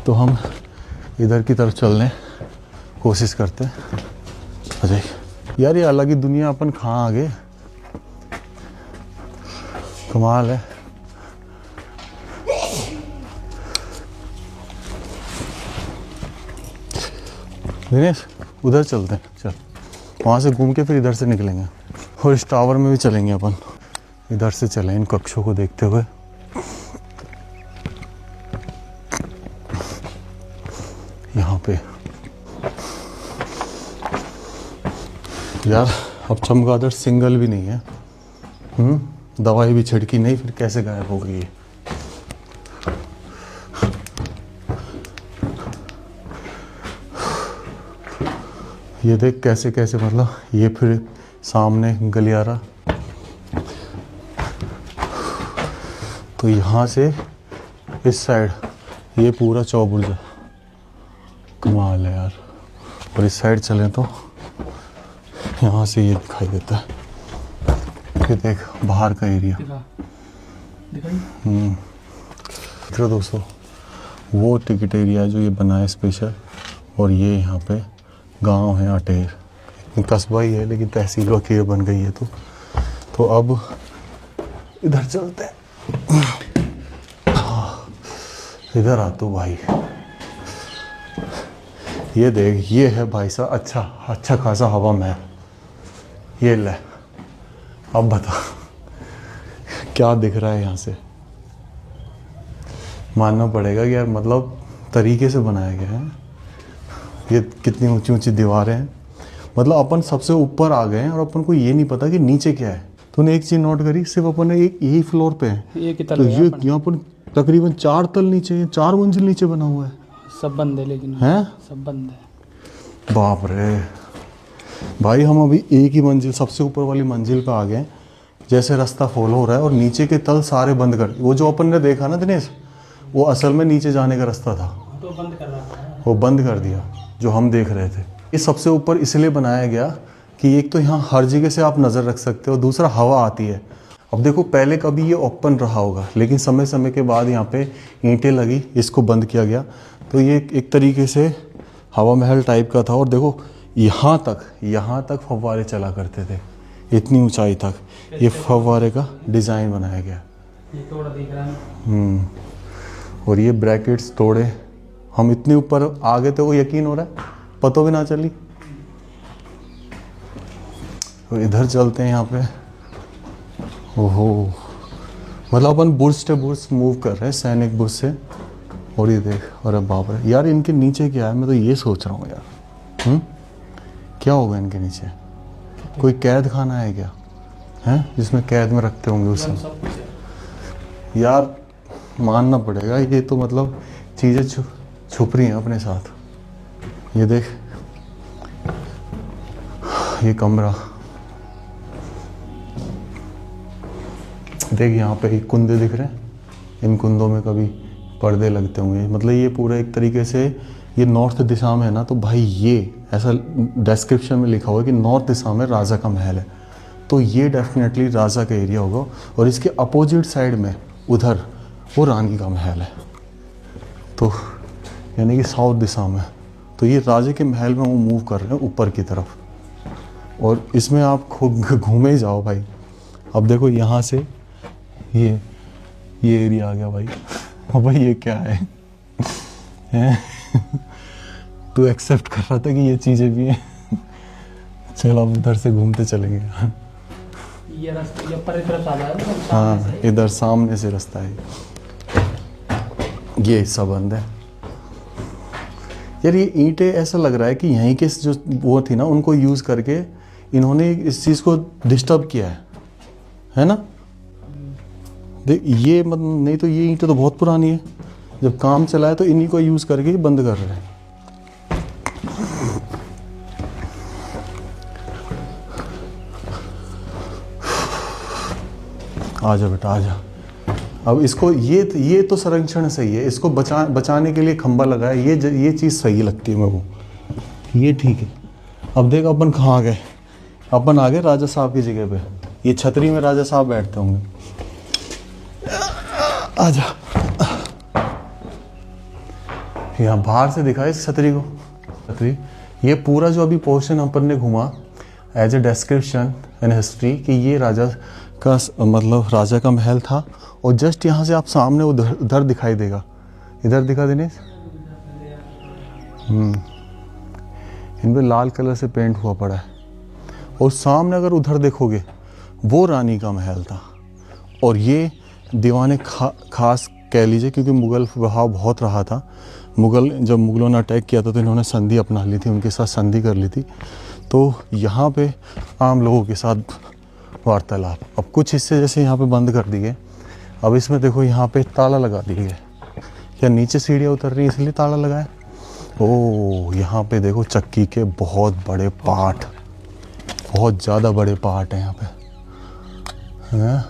तो हम इधर की तरफ चलने कोशिश करते हैं। अजय यार, ये अलग ही दुनिया, अपन कहाँ आ गए, कमाल है। दिनेश उधर चलते हैं, चल वहाँ से घूम के फिर इधर से निकलेंगे, और इस टावर में भी चलेंगे अपन। इधर से चलें इन कक्षों को देखते हुए। यहाँ पे यार अब चमगादड़ सिंगल भी नहीं है। दवाई भी छिड़की नहीं, फिर कैसे गायब हो गई है? ये देख कैसे कैसे, मतलब ये फिर सामने गलियारा। तो यहाँ से इस साइड ये पूरा चौबुर्ज है। कमाल है यार। और इस साइड चलें तो यहाँ से ये दिखाई देता है। ये देख बाहर का एरिया। तो दोस्तों वो टिकट एरिया है जो ये बना है स्पेशल, और ये यहाँ पे गांव है अटेर। कस्बा ही है लेकिन तहसील वकील बन गई है। तो अब इधर चलते हैं। इधर आ तो भाई, ये देख, ये है भाई साहब अच्छा खासा हवा महल। ये ले, अब बता क्या दिख रहा है यहाँ से। मानना पड़ेगा कि यार मतलब तरीके से बनाया गया है। ये कितनी ऊंची ऊंची दीवारें हैं, मतलब अपन सबसे ऊपर आ गए हैं और अपन को ये नहीं पता कि नीचे क्या है। तूने एक चीज नोट करी, सिर्फ अपन ने एक यही फ्लोर पे है, एक ही तो तल है ये अपन। यहाँ पर तकरीबन 4 तल नीचे, 4 मंजिल नीचे बना हुआ है। सब बंद है लेकिन हैं? सब बंद है। बाप रे भाई, हम अभी एक ही मंजिल, सबसे ऊपर वाली मंजिल पे आ गए। जैसे रास्ता फॉलो हो रहा है और नीचे के तल सारे बंद कर, वो जो अपन ने देखा ना दिनेश, वो असल में नीचे जाने का रास्ता था, तो बंद कर रहा है। वो बंद कर दिया जो हम देख रहे थे। ये सबसे ऊपर इसलिए बनाया गया कि एक तो यहाँ हर जगह से आप नज़र रख सकते हो, दूसरा हवा आती है। अब देखो पहले कभी ये ओपन रहा होगा, लेकिन समय समय के बाद यहाँ पे ईंटें लगी, इसको बंद किया गया, तो ये एक तरीके से हवा महल टाइप का था। और देखो यहाँ तक फव्वारे चला करते थे, इतनी ऊंचाई तक ये फव्वारे का डिज़ाइन बनाया गया। ये थोड़ा दिख रहा है। और ये ब्रैकेट्स तोड़े, हम इतने ऊपर आ गए थे, वो यकीन हो रहा है, पता भी ना चली। तो इधर चलते हैं यहाँ पे। ओहो, मतलब अपन बुर्ज से बुर्ज मूव कर रहे हैं, सैनिक बुर्ज से। और ये देख, अरे बाप रे यार, इनके नीचे क्या है, मैं तो ये सोच रहा हूँ यार। क्या होगा इनके नीचे? कोई कैद खाना है क्या? हैं, जिसमें कैद में रखते होंगे उस समय। सब कुछ है। यार मानना पड़ेगा, ये तो मतलब चीज़ें छुप रही हैं अपने साथ। ये देख, ये कमरा देख, यहाँ पे एक कुंदे दिख रहे हैं, इन कुंदों में कभी पर्दे लगते होंगे। मतलब ये पूरा एक तरीके से, ये नॉर्थ दिशा में है ना, तो भाई ये ऐसा डिस्क्रिप्शन में लिखा हुआ है कि नॉर्थ दिशा में राजा का महल है, तो ये डेफिनेटली राजा का एरिया होगा। और इसके अपोजिट साइड में उधर वो रानी का महल है, तो यानी कि साउथ दिशा में। तो ये राजे के महल में वो मूव कर रहे हैं ऊपर की तरफ, और इसमें आप खूब घूमे ही जाओ भाई। अब देखो यहाँ से ये एरिया आ गया भाई। अब भाई ये क्या है, हैं? तू एक्सेप्ट कर रहा था कि ये चीज़ें भी हैं। चलो अब इधर से घूमते चलेंगे। ये रास्ता ये ऊपर की तरफ आ रहा है। हाँ, इधर सामने से रास्ता है, ये हिस्सा बंद है। यार ये ईंटें ऐसा लग रहा है कि यहीं के जो वो थी ना, उनको यूज़ करके इन्होंने इस चीज़ को डिस्टर्ब किया है ना? देख ये मतलब, नहीं तो ये ईंटें तो बहुत पुरानी है, जब काम चला है तो इन्हीं को यूज़ करके ही बंद कर रहे हैं। आजा बेटा आजा। अब इसको ये तो संरक्षण सही है, इसको बचाने के लिए खंबा लगा है, ये चीज़ सही लगती है मेरे को, ये ठीक है। अब देख अपन कहाँ गए, अपन आ गए राजा साहब की जगह पे। ये छतरी में राजा साहब बैठते होंगे। आजा, यहाँ बाहर से दिखा इस छतरी को। छतरी, ये पूरा जो अभी पोर्शन अपन ने घुमा as a description and history कि ये राजा का मतलब राजा का महल था। और जस्ट यहाँ से आप सामने उधर दिखाई देगा, इधर दिखा दिनेश, इन पे लाल कलर से पेंट हुआ पड़ा है। और सामने अगर उधर देखोगे, वो रानी का महल था। और ये दीवाने खास कह लीजिए, क्योंकि मुग़ल प्रभाव बहुत रहा था। जब मुग़लों ने अटैक किया था तो इन्होंने संधि अपना ली थी, उनके साथ संधि कर ली थी। तो यहाँ पे आम लोगों के साथ वार्तालाप। अब कुछ हिस्से जैसे यहाँ पे बंद कर दिए। अब इसमें देखो यहाँ पे ताला लगा दिए गए, या नीचे सीढ़ियाँ उतर रही इसलिए ताला लगाया। ओह, यहाँ पे देखो चक्की के बहुत बड़े पार्ट, बहुत ज़्यादा बड़े पार्ट हैं यहाँ पे, हैं?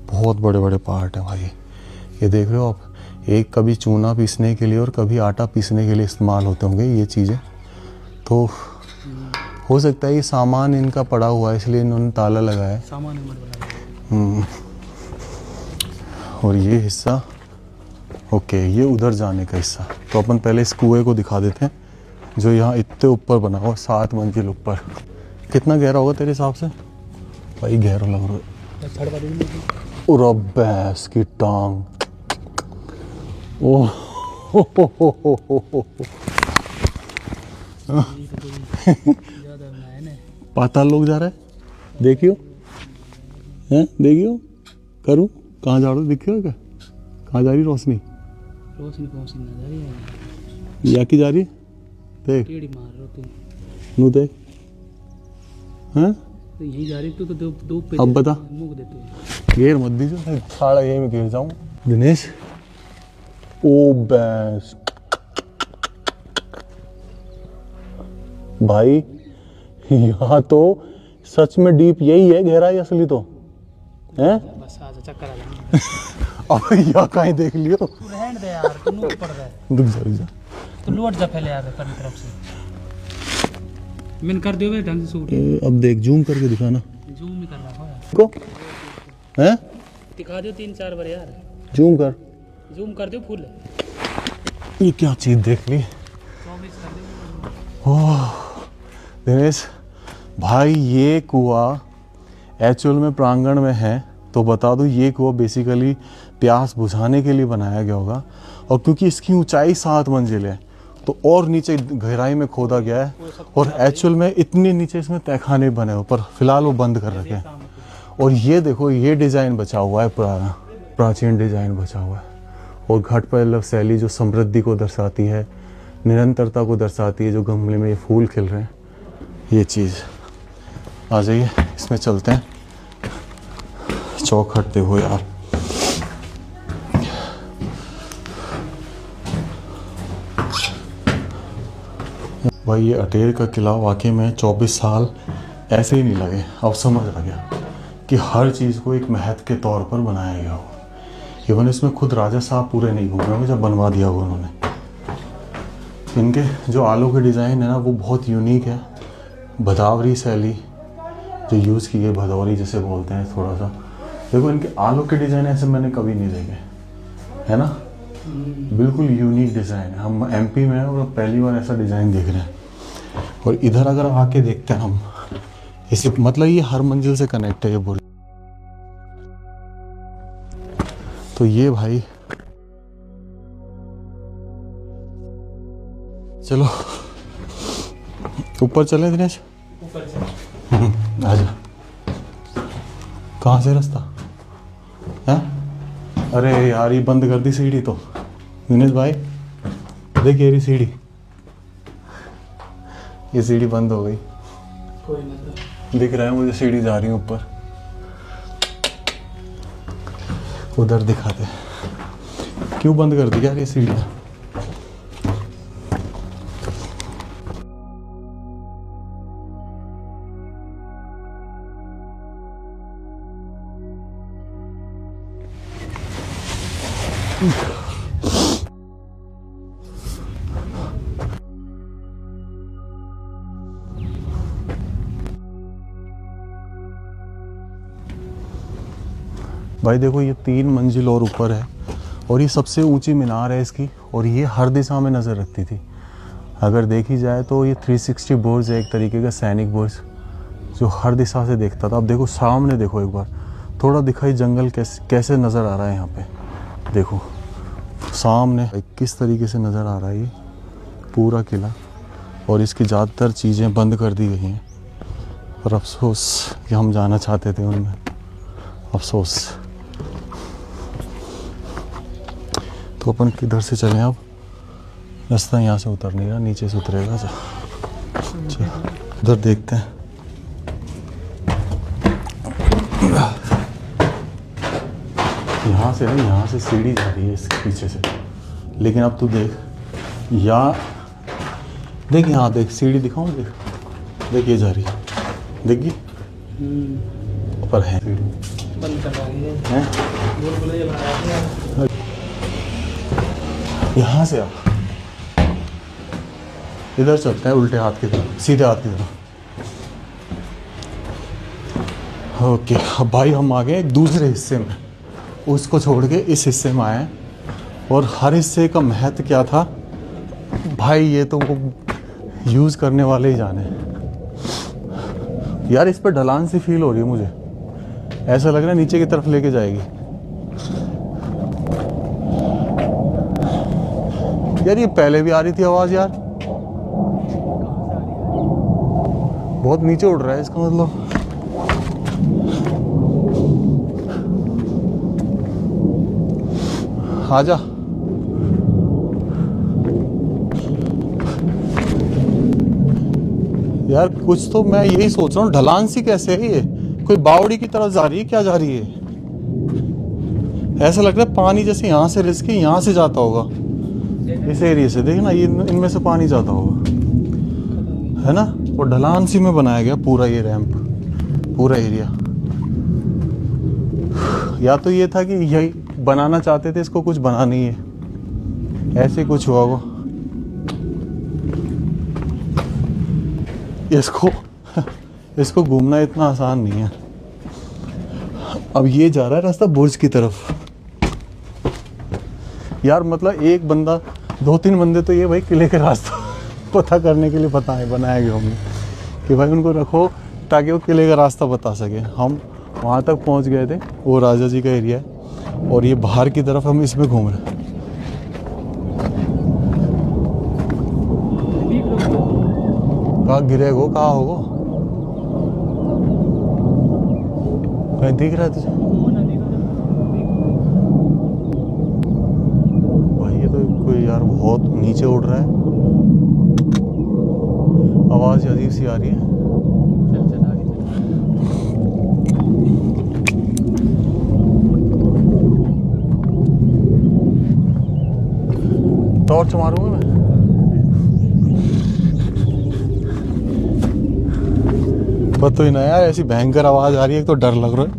बहुत बड़े बड़े पार्ट हैं भाई। ये देख रहे हो आप, एक कभी चूना पीसने के लिए और कभी आटा पीसने के लिए इस्तेमाल होते होंगे ये चीज़ें। तो हो सकता है ये सामान इनका पड़ा हुआ है, इसलिए इन्होंने ताला लगाया है। सामान नंबर बना। और ये हिस्सा, ओके, ये उधर जाने का हिस्सा। तो अपन पहले इस कुएं को दिखा देते हैं, जो यहाँ इतने ऊपर बना हुआ, 7 मंजिल ऊपर। कितना गहरा होगा तेरे हिसाब से? भाई गहरा लग रहा है। और भैंस की टांग, ओह पाताल लोग जा रहा है, देखियो, हैं? देखियो, करूँ कहाँ जा रहा हूँ, देखियो क्या कहाँ जा रही रोशनी? रोशनी ना जा रही है, या की जा रही है, देख टेढ़ी मार रहा तू। नू देख, हैं? तो यही जा रही तू तो दो पे अब बता मुंह देते हैं। गिर मत दीजिए साड़ा यही में गिर जाऊं। दिनेश ओ बेस्ट भाई, यहाँ तो सच में डीप यही है, गहराई असली तो है। बस आ जा, चक्कर आ जाएगा। अब यहाँ कहीं देख लियो। तू रहने दे यार, तू नूक पड़ रहा है। रुक जा तू लौट जा पहले यार अपनी तरफ से। मैंने कर दियो बे ढंग से शूट। अब देख जूम करके दिखाना जूम ही करना हो यार। को हैं, दिखा दियो 3-4 बार यार। जूम कर। जूम कर दियो फुल। ये क्या चीज देख ली। 24 कर दियो। ओह दिनेश भाई, ये कुआं एक्चुअल में प्रांगण में है, तो बता दूं ये कुआं बेसिकली प्यास बुझाने के लिए बनाया गया होगा। और क्योंकि इसकी ऊंचाई 7 मंजिल है तो और नीचे गहराई में खोदा गया है, और एक्चुअल में इतने नीचे इसमें तहखाने बने हो, पर फिलहाल वो बंद कर रखे हैं। और ये देखो, ये डिज़ाइन बचा हुआ है, पुराना प्राचीन डिज़ाइन बचा हुआ है। और घट पल्लव शैली जो समृद्धि को दर्शाती है, निरंतरता को दर्शाती है, जो गमले में ये फूल खिल रहे हैं, ये चीज़। आ जाइए इसमें चलते हैं, चौखटते हो यार। भाई ये अटेर का किला वाकई में 24 साल ऐसे ही नहीं लगे। अब समझ आ गया कि हर चीज़ को एक महत्व के तौर पर बनाया गया हो। इवन इसमें खुद राजा साहब पूरे नहीं घूमे होंगे जब बनवा दिया होगा उन्होंने। इनके जो आलों के डिज़ाइन है ना, वो बहुत यूनिक है। भदावरी शैली जो यूज़ की है, भदौरी जैसे बोलते हैं थोड़ा सा। देखो इनके आलों के डिज़ाइन ऐसे मैंने कभी नहीं देखे, है ना, बिल्कुल यूनिक डिज़ाइन है। हम एमपी में हैं और पहली बार ऐसा डिज़ाइन देख रहे हैं। और इधर अगर आके देखते हैं हम, इसे मतलब ये हर मंजिल से कनेक्ट है ये बोल। तो ये भाई चलो ऊपर चले दिनेश। ऊपर से आजा। कहाँ से रास्ता है? अरे यार ये बंद कर दी सीढ़ी तो। दिनेश भाई देखिए ये सीढ़ी, ये सीढ़ी बंद हो गई। कोई नहीं, दिख रहा है मुझे सीढ़ी जा रही है ऊपर। उधर दिखाते क्यों बंद कर दी यार ये सीढ़ियाँ। भाई देखो ये 3 मंजिल और ऊपर है, और ये सबसे ऊंची मीनार है इसकी, और ये हर दिशा में नज़र रखती थी। अगर देखी जाए तो ये 360 बुर्ज है, एक तरीके का सैनिक बुर्ज जो हर दिशा से देखता था। अब देखो सामने, देखो एक बार थोड़ा दिखाई जंगल कैसे नज़र आ रहा है यहाँ पे। देखो सामने किस तरीके से नज़र आ रहा है ये पूरा किला। और इसकी ज़्यादातर चीज़ें बंद कर दी गई हैं, पर अफसोस कि हम जाना चाहते थे उनमें, अफसोस। तो अपन किधर से चलें अब? रास्ता यहाँ से उतर नहीं रहा, नीचे से उतरेगा। चल उधर देखते हैं। यहाँ से नहीं, यहाँ से सीढ़ी जा रही है इसके पीछे से। लेकिन अब तू देख, यहाँ देख, यहाँ देख सीढ़ी दिखाऊँ, देख ये जा रही है, देखिए ऊपर है सीढ़ी। बंद कर रहा हैं? यहाँ से आ, इधर चलते हैं उल्टे हाथ की तरफ, सीधे हाथ की तरफ। ओके अब भाई हम आ गए एक दूसरे हिस्से में, उसको छोड़ के इस हिस्से में आए। और हर हिस्से का महत्व क्या था भाई, ये तो यूज़ करने वाले ही जाने। यार इस पर ढलान सी फील हो रही है मुझे, ऐसा लग रहा है नीचे की तरफ लेके जाएगी। यार ये पहले भी आ रही थी आवाज़ यार, बहुत नीचे उड़ रहा है इसका मतलब। आजा। यार कुछ तो मैं यही सोच रहा हूँ, ढलान सी कैसे है ये? कोई बावड़ी की तरफ जा रही है, क्या जा रही है? ऐसा लग रहा है पानी जैसे यहाँ से रिस के यहाँ से जाता होगा, इस एरिया से। देख ना, ये इनमें से पानी जाता होगा, है ना? और ढलान सी में बनाया गया पूरा ये रैंप, पूरा एरिया। या तो ये था कि यही बनाना चाहते थे, इसको कुछ बना नहीं है, ऐसे कुछ हुआ होगा। इसको घूमना इतना आसान नहीं है। अब ये जा रहा है रास्ता बुर्ज की तरफ। यार मतलब एक बंदा, 2-3 बंदे तो ये भाई किले का रास्ता पता करने के लिए बनाए गए होंगे कि भाई उनको रखो ताकि वो किले का रास्ता बता सके। हम वहाँ तक पहुँच गए थे, वो राजा जी का एरिया है, और ये बाहर की तरफ हम इसमें घूम रहे हैं। कहाँ गिरेगो, कहाँ होगो? कहीं दिख रहा है तुझे? भाई ये तो कोई यार बहुत नीचे उड़ रहा है, आवाज अजीब सी आ रही है। टॉर्च मारूंगा मैं। पता ही ना यार, ऐसी भयंकर आवाज आ रही है, तो डर लग रहा है,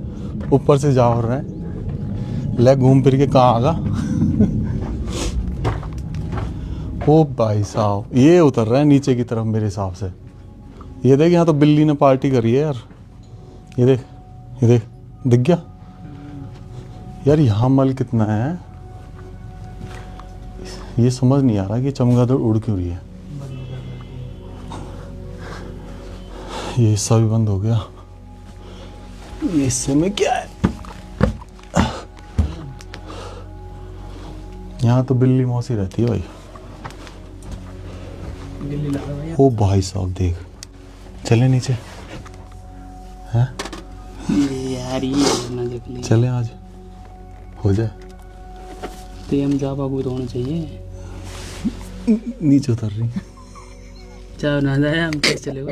ऊपर से जा रहा है, ले घूम फिर के कहाँ आगा। ओ भाई साहब, ये उतर रहा है नीचे की तरफ मेरे हिसाब से। ये देख, यहाँ तो बिल्ली ने पार्टी करी है यार। ये देख, ये देख, दिख गया यार? यहाँ मल कितना है ये समझ नहीं आ रहा कि चमगादड़ उड़ क्यों रही है। ये हिस्सा भी बंद हो गया। ये हिस्से में क्या है? यहाँ तो बिल्ली मौसी रहती है भाई। ओ भाई साहब देख, चले नीचे हैं यार, ये ना देख ले। चले आज हो जाए तो हम जा बाबू, तो होना चाहिए। नीचे उतर रही। चाहे ना जाए, हम कैसे चलेगा?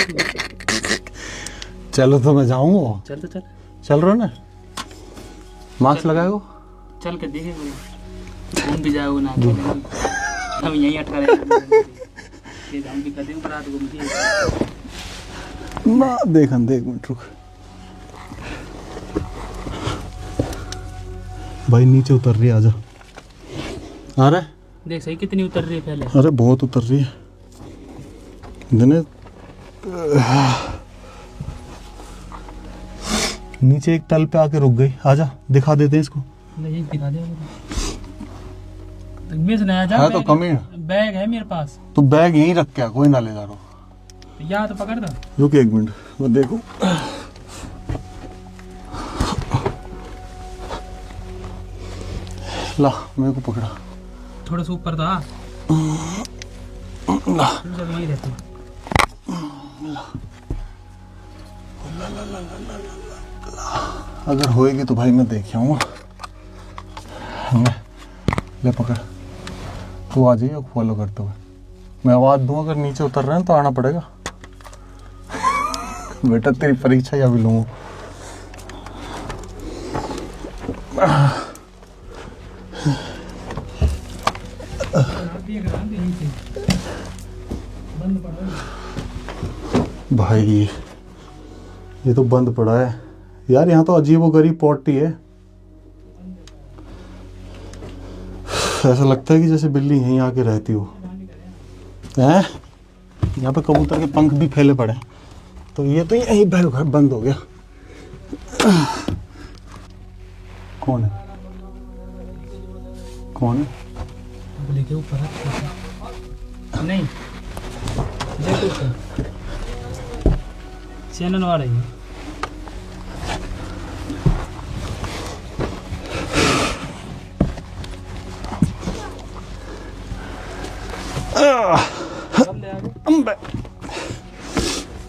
चलो तो मैं जाऊंगा। चल तो चल। चल रहा ना? मास्क लगाएगो? चल के देखे, घूम भी जाओगे ना, हम यहीं अटका रहे। हम भी कदम पर रात घूमती है ना। देख मिनट रुक भाई, नीचे उतर रही है, आजा। आ रहा है? देख सही कितनी उतर रही है पहले। अरे बहुत उतर रही है दिने। नीचे एक तल पे आके रुक गई। आजा दिखा देते हैं इसको। नहीं दिखा दे। मिस नया जा, है तो कमी है। बैग है मेरे पास। तो बैग यहीं रख के आ, कोई ना ले जा रहा। या तो पकड़ दो। रुक एक मिनट, मैं देखूं। ला, मेरे को पकड़ा। थोड़ा सा ऊपर था। ला वहीं रहती। अगर होएगी तो भाई मैं देख आऊंगा। ले पकड़, तू आ जाइए फॉलो करते हुए। मैं आवाज दूं, अगर नीचे उतर रहे हैं तो आना पड़ेगा। बेटा तेरी परीक्षा या भी लूंगा। भाई ये तो बंद पड़ा है यार। यहाँ तो अजीबोगरीब पॉटी है। ऐसा लगता है कि जैसे बिल्ली यहीं आके रहती हो। हैं? यहाँ पे कबूतर के पंख भी फैले पड़े। तो ये तो यहीं घर बंद हो गया। कौन है? कौन है? बोले के ऊपर नहीं, चैनल आ रही है।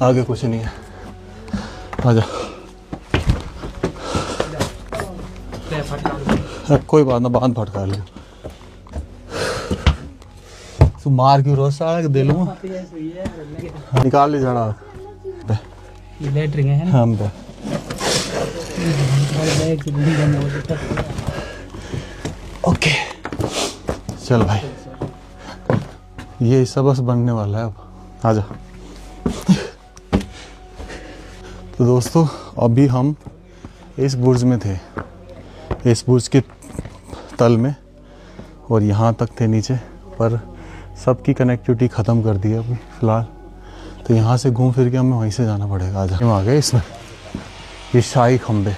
आगे कुछ नहीं है। आजा। कोई बात ना, बांध फटका लिया। तू मार क्यों रोज सारा दे लूंगा। निकाल ले जड़ा। ये लेटरिंग है ना। हाँ अंदर। बैग से बड़ी करना होता है। ओके चल भाई, ये हिस्सा बस बनने वाला है अब। आजा। तो दोस्तों अभी हम इस बुर्ज में थे, इस बुर्ज के तल में, और यहाँ तक थे नीचे, पर सबकी कनेक्टिविटी ख़त्म कर दी है अभी फ़िलहाल। तो यहाँ से घूम फिर के हमें वहीं से जाना पड़ेगा। आजा। हम आ गए इसमें, ये शाही खंबे।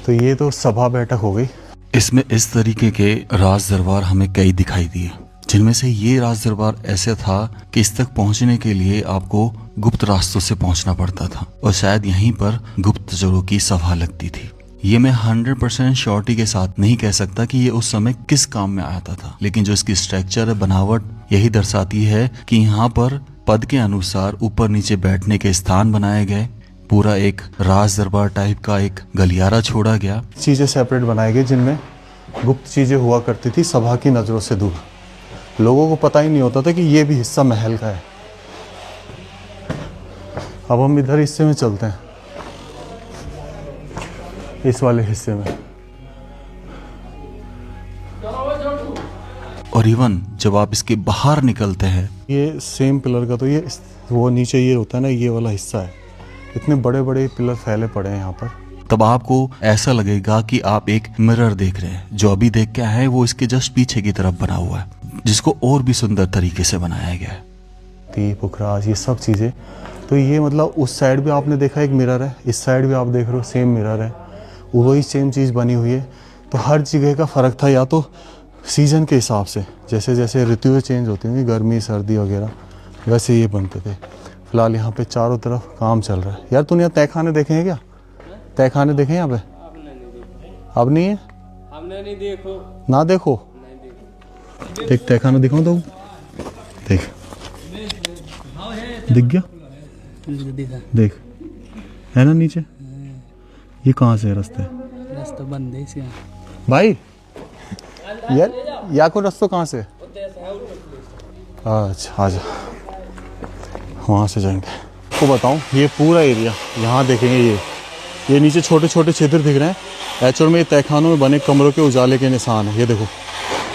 तो ये तो सभा बैठक हो गई। इसमें इस तरीके के राज दरबार हमें कई दिखाई दिए, जिनमें से ये राज दरबार ऐसे था कि इस तक पहुंचने के लिए आपको गुप्त रास्तों से पहुंचना पड़ता था, और शायद यहीं पर गुप्तचरों की सभा लगती थी। ये मैं 100% श्योरिटी के साथ नहीं कह सकता कि ये उस समय किस काम में आता था, लेकिन जो इसकी स्ट्रक्चर है, बनावट यही दर्शाती है कि यहाँ पर पद के अनुसार ऊपर नीचे बैठने के स्थान बनाए गए, पूरा एक राज दरबार टाइप का एक गलियारा छोड़ा गया। चीज़ें सेपरेट बनाई गई जिनमें गुप्त चीज़ें हुआ करती थी, सभा की नज़रों से दूर। लोगों को पता ही नहीं होता था कि ये भी हिस्सा महल का है। अब हम इधर हिस्से में चलते हैं, इस वाले हिस्से में। और इवन जब आप इसके बाहर निकलते हैं, ये सेम पिलर का, तो ये वो नीचे ये होता है ना, ये वाला हिस्सा है। इतने बड़े बड़े पिलर फैले पड़े हैं यहाँ पर। तब आपको ऐसा लगेगा कि आप एक मिरर देख रहे हैं। जो अभी देख के आए हैं वो इसके जस्ट पीछे की तरफ बना हुआ है, जिसको और भी सुंदर तरीके से बनाया गया है। ती पुखराज ये सब चीज़ें। तो ये मतलब उस साइड भी आपने देखा एक मिरर है, इस साइड भी आप देख रहे हो सेम मिरर है, वही सेम चीज़ बनी हुई है। तो हर जगह का फ़र्क था, या तो सीज़न के हिसाब से, जैसे जैसे ऋतुएं चेंज होती होंगी, गर्मी सर्दी वगैरह, वैसे ये बनते थे। फिलहाल यहाँ पे चारों तरफ काम चल रहा है। यार तूने यहाँ तहखाने देखे हैं क्या? तहखाने देखे यहाँ पे? अब नहीं है? हमने नहीं देखो। ना देखो। एक तहखाना दिखाऊं तो देख, दिख गया? देख, है ना नीचे? ये कहाँ से है रास्ते? रास्ता बंद है इसका भाई। यार या को रास्ता कहाँ से? अच्छा आजा, वहाँ से जाएंगे। आपको बताऊँ, ये पूरा एरिया यहाँ देखेंगे, ये नीचे छोटे छोटे छिद्र दिख रहे हैं। एक्चुअल में ये तहखानों में बने कमरों के उजाले के निशान है। ये देखो,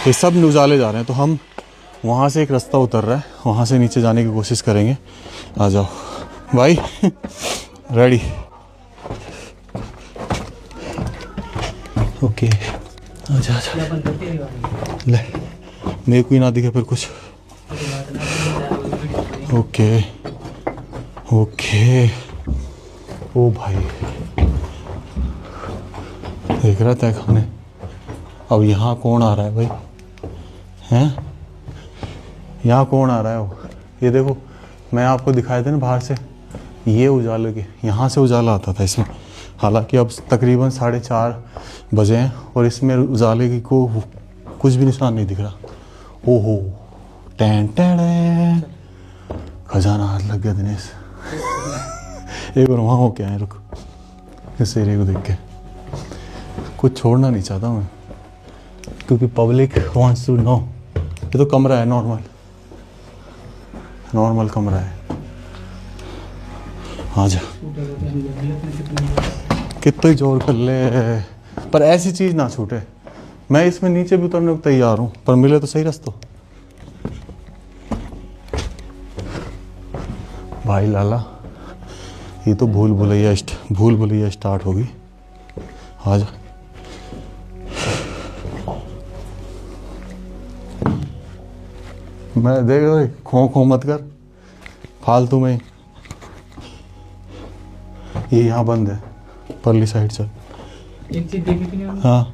ये सब उजाले जा रहे हैं। तो हम वहाँ से एक रास्ता उतर रहा है, वहाँ से नीचे जाने की कोशिश करेंगे। आ जाओ भाई। रेडी? ओके आजा आजा। ले, मेरे को ही ना दिखे फिर कुछ। Okay okay. ओ भाई, देख रहा था खाने। अब यहाँ कौन आ रहा है भाई? हैं? यहाँ कौन आ रहा है? वो ये देखो, मैं आपको दिखाए थे ना बाहर से, ये उजाले के यहाँ से उजाला आता था इसमें। हालांकि अब तकरीबन 4:30 बजे हैं और इसमें उजाले की को कुछ भी निशान नहीं दिख रहा। ओहो, टैन टैन, खजाना हाथ लग गया दिनेश। एक बार वहाँ हो के आए, रुक, इस एरिया को देख के। कुछ छोड़ना नहीं चाहता मैं, क्योंकि पब्लिक वांट्स टू नो। ये तो कमरा है, नॉर्मल कमरा है। हाँ जा, कितना ही जोर कर ले, पर ऐसी चीज़ ना छूटे। मैं इसमें नीचे भी उतरने को तैयार हूँ, पर मिले तो सही रास्ता। भाई लाला, ये तो भूल भुलैया स्टार्ट होगी। आ जा। मैं देख रहा, खो मत कर फालतू में। ये यहाँ बंद है, परली साइड चल। एक चीज देखी थी ना, हाँ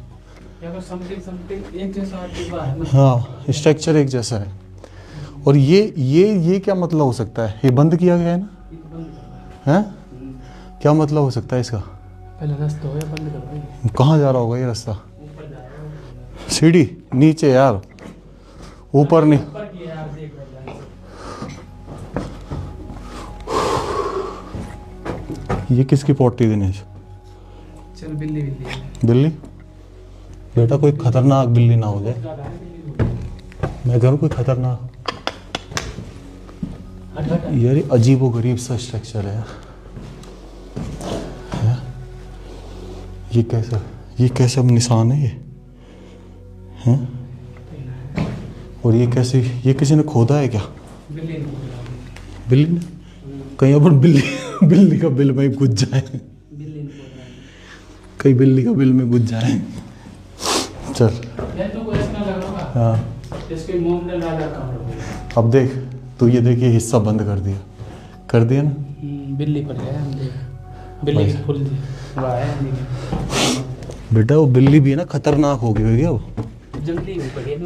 समथिंग एक जैसा है ना। हाँ, स्ट्रक्चर एक जैसा है। और ये क्या मतलब हो सकता है? ये बंद किया गया है ना? हैं? क्या मतलब हो सकता है इसका? पहले रास्ता हो या बंद कर दो। कहाँ जा रहा होगा ये रास्ता? सीढ़ी नीचे यार, ऊपर नहीं। ये किसकी पोटी दिनेश? चल बिल्ली बिल्ली? बेटा कोई खतरनाक बिल्ली ना हो जाए। मैं घर कोई खतरनाक। यार ये अजीबो गरीब सा स्ट्रक्चर है यार। है? ये कैसा निशान है ये? हैं? और ये कैसे, ये किसी ने खोदा है क्या? बिल्ली ने? कहीं अपन बिल्ली का बिल में घुस जाए, कहीं बिल्ली का बिल में घुस जाए। चल हाँ अब देख तू, ये देख ये हिस्सा बंद कर दिया ना। बिल्ली पड़ गया हम देख, बिल्ली की फुल बेटा वो बिल्ली भी है ना, खतरनाक हो गई है वो, जंगली भी पड़ी है।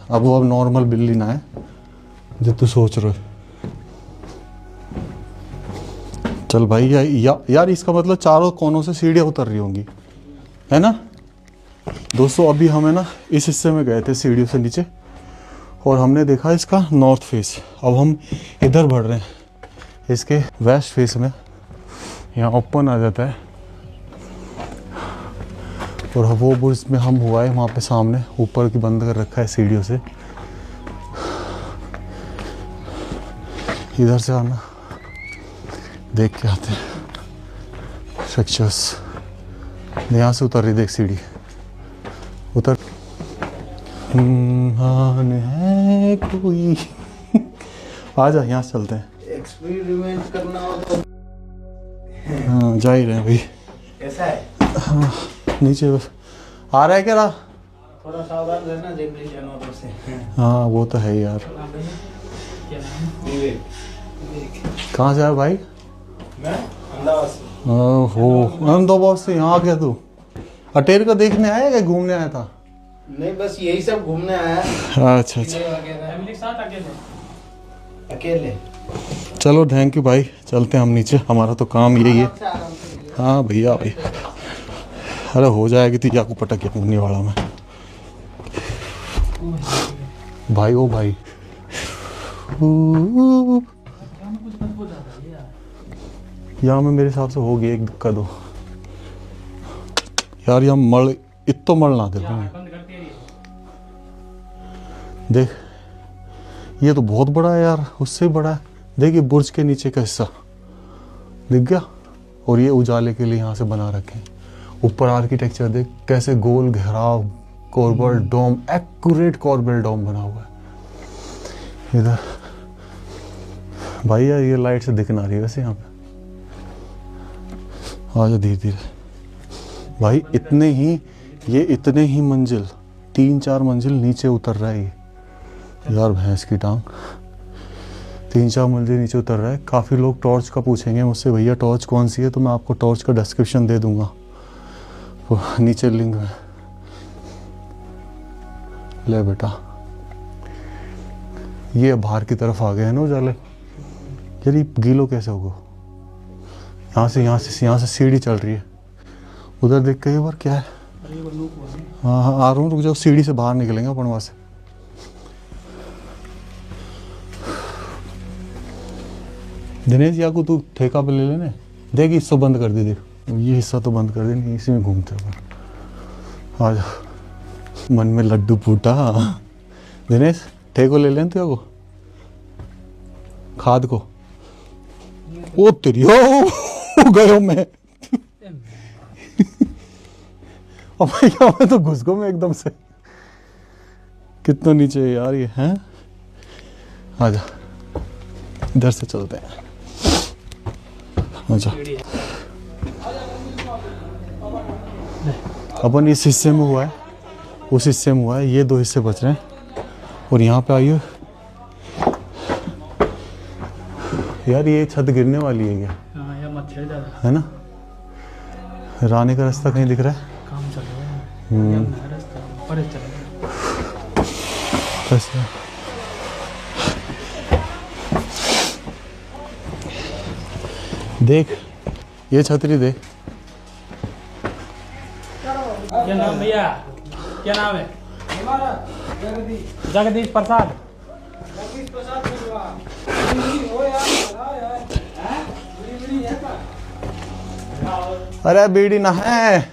अब वो अब नॉर्मल बिल्ली ना है जो तू सोच रहे हो। चल भाई यार इसका मतलब चारों कोनों से सीढ़ियाँ उतर रही होंगी, है ना दोस्तों। अभी हमें ना इस हिस्से में गए थे सीढ़ियों से नीचे, और हमने देखा इसका नॉर्थ फेस। अब हम इधर बढ़ रहे हैं इसके वेस्ट फेस में, यहाँ ओपन आ जाता है। और वो बुर्ज में हम हुआ है वहाँ पे सामने, ऊपर की बंद कर रखा है सीढ़ियों से। इधर से आना, देख के आते हैं स्ट्रक्चर्स। यहाँ से उतर रही देख सीढ़ी, उतर है कोई। आ जा यहाँ से चलते हैं, एक्सपेरिमेंट करना हो तो। हाँ जा ही रहे हैं भाई। कैसा है? हाँ नीचे बस आ रहा है क्या? थोड़ा सावधान रहना जंगली जानवरों से। हाँ वो तो है यार। कहाँ से आया भाई? मैं अहमदाबाद से। ओहो अहमदाबाद से यहाँ आ गया तू? अटेर का देखने आया क्या घूमने आया था? नहीं बस यही सब घूमने आया। अच्छा अच्छा फैमिली के साथ अकेले। चलो थैंक यू भाई, चलते हैं हम नीचे, हमारा तो काम यही है। हाँ भैया भाई, अरे हो जाएगी तीजा को पटक के मुन्नी वाला में भाई। ओ भाई यहाँ में मेरे हिसाब से होगी एक धक्का दो यार। यहाँ मल इतो मल ना दे देख, ये तो बहुत बड़ा है यार, उससे बड़ा है। देखिए बुर्ज के नीचे का हिस्सा दिख गया, और ये उजाले के लिए यहाँ से बना रखे हैं। ऊपर आर्किटेक्चर देख कैसे गोल घेराव, कॉर्बल डोम, एक्यूरेट कॉर्बल डोम बना हुआ है इधर। भाई यार ये लाइट से दिख ना रही है वैसे यहाँ पे। आ जा धीरे धीरे भाई। इतने ही मंजिल, 3-4 मंजिल नीचे उतर रहा है ये यार। भैंस की टांग, 3-4 मंजिल नीचे उतर रहा है। काफ़ी लोग टॉर्च का पूछेंगे मुझसे, भैया टॉर्च कौन सी है? तो मैं आपको टॉर्च का डिस्क्रिप्शन दे दूंगा तो नीचे लिंक में। ले बेटा, ये बाहर की तरफ आ गए हैं ना उजाले। यार ये गीलो कैसे होगा? यहाँ से सीढ़ी चल रही है, उधर देख के एक बार क्या है। हाँ हाँ आ रहा हूँ, रुक जाओ। सीढ़ी से बाहर निकलेंगे अपन वहाँ से। दिनेश या को तू ठेका पे ले लेने, देख हिस्सा बंद कर दे। देख ये हिस्सा तो बंद कर दे, नहीं इसी में घूमते अपन। आ जा, मन में लड्डू फूटा। दिनेश ठेको ले लें तो खाद को। ओ तेरी हो गयो मैं। अब भैया मैं तो घुस गो मैं एकदम से। कितना नीचे है यार ये, हैं? आजा इधर से चलते हैं। अच्छा अपन इस हिस्से में हुआ है, उस हिस्से में हुआ है, ये 2 हिस्से बच रहे हैं। और यहाँ पे आइए यार, ये छत गिरने वाली है क्या? हाँ यार मच्छर ज़्यादा है ना। रानी का रास्ता कहीं दिख रहा है? काम चल रहा है। रास्ता ऊपर चल रहा है। अच्छा देख ये छतरी देख। क्या नाम भैया? क्या नाम है? जगदीश प्रसाद। अरे बीड़ी ना है।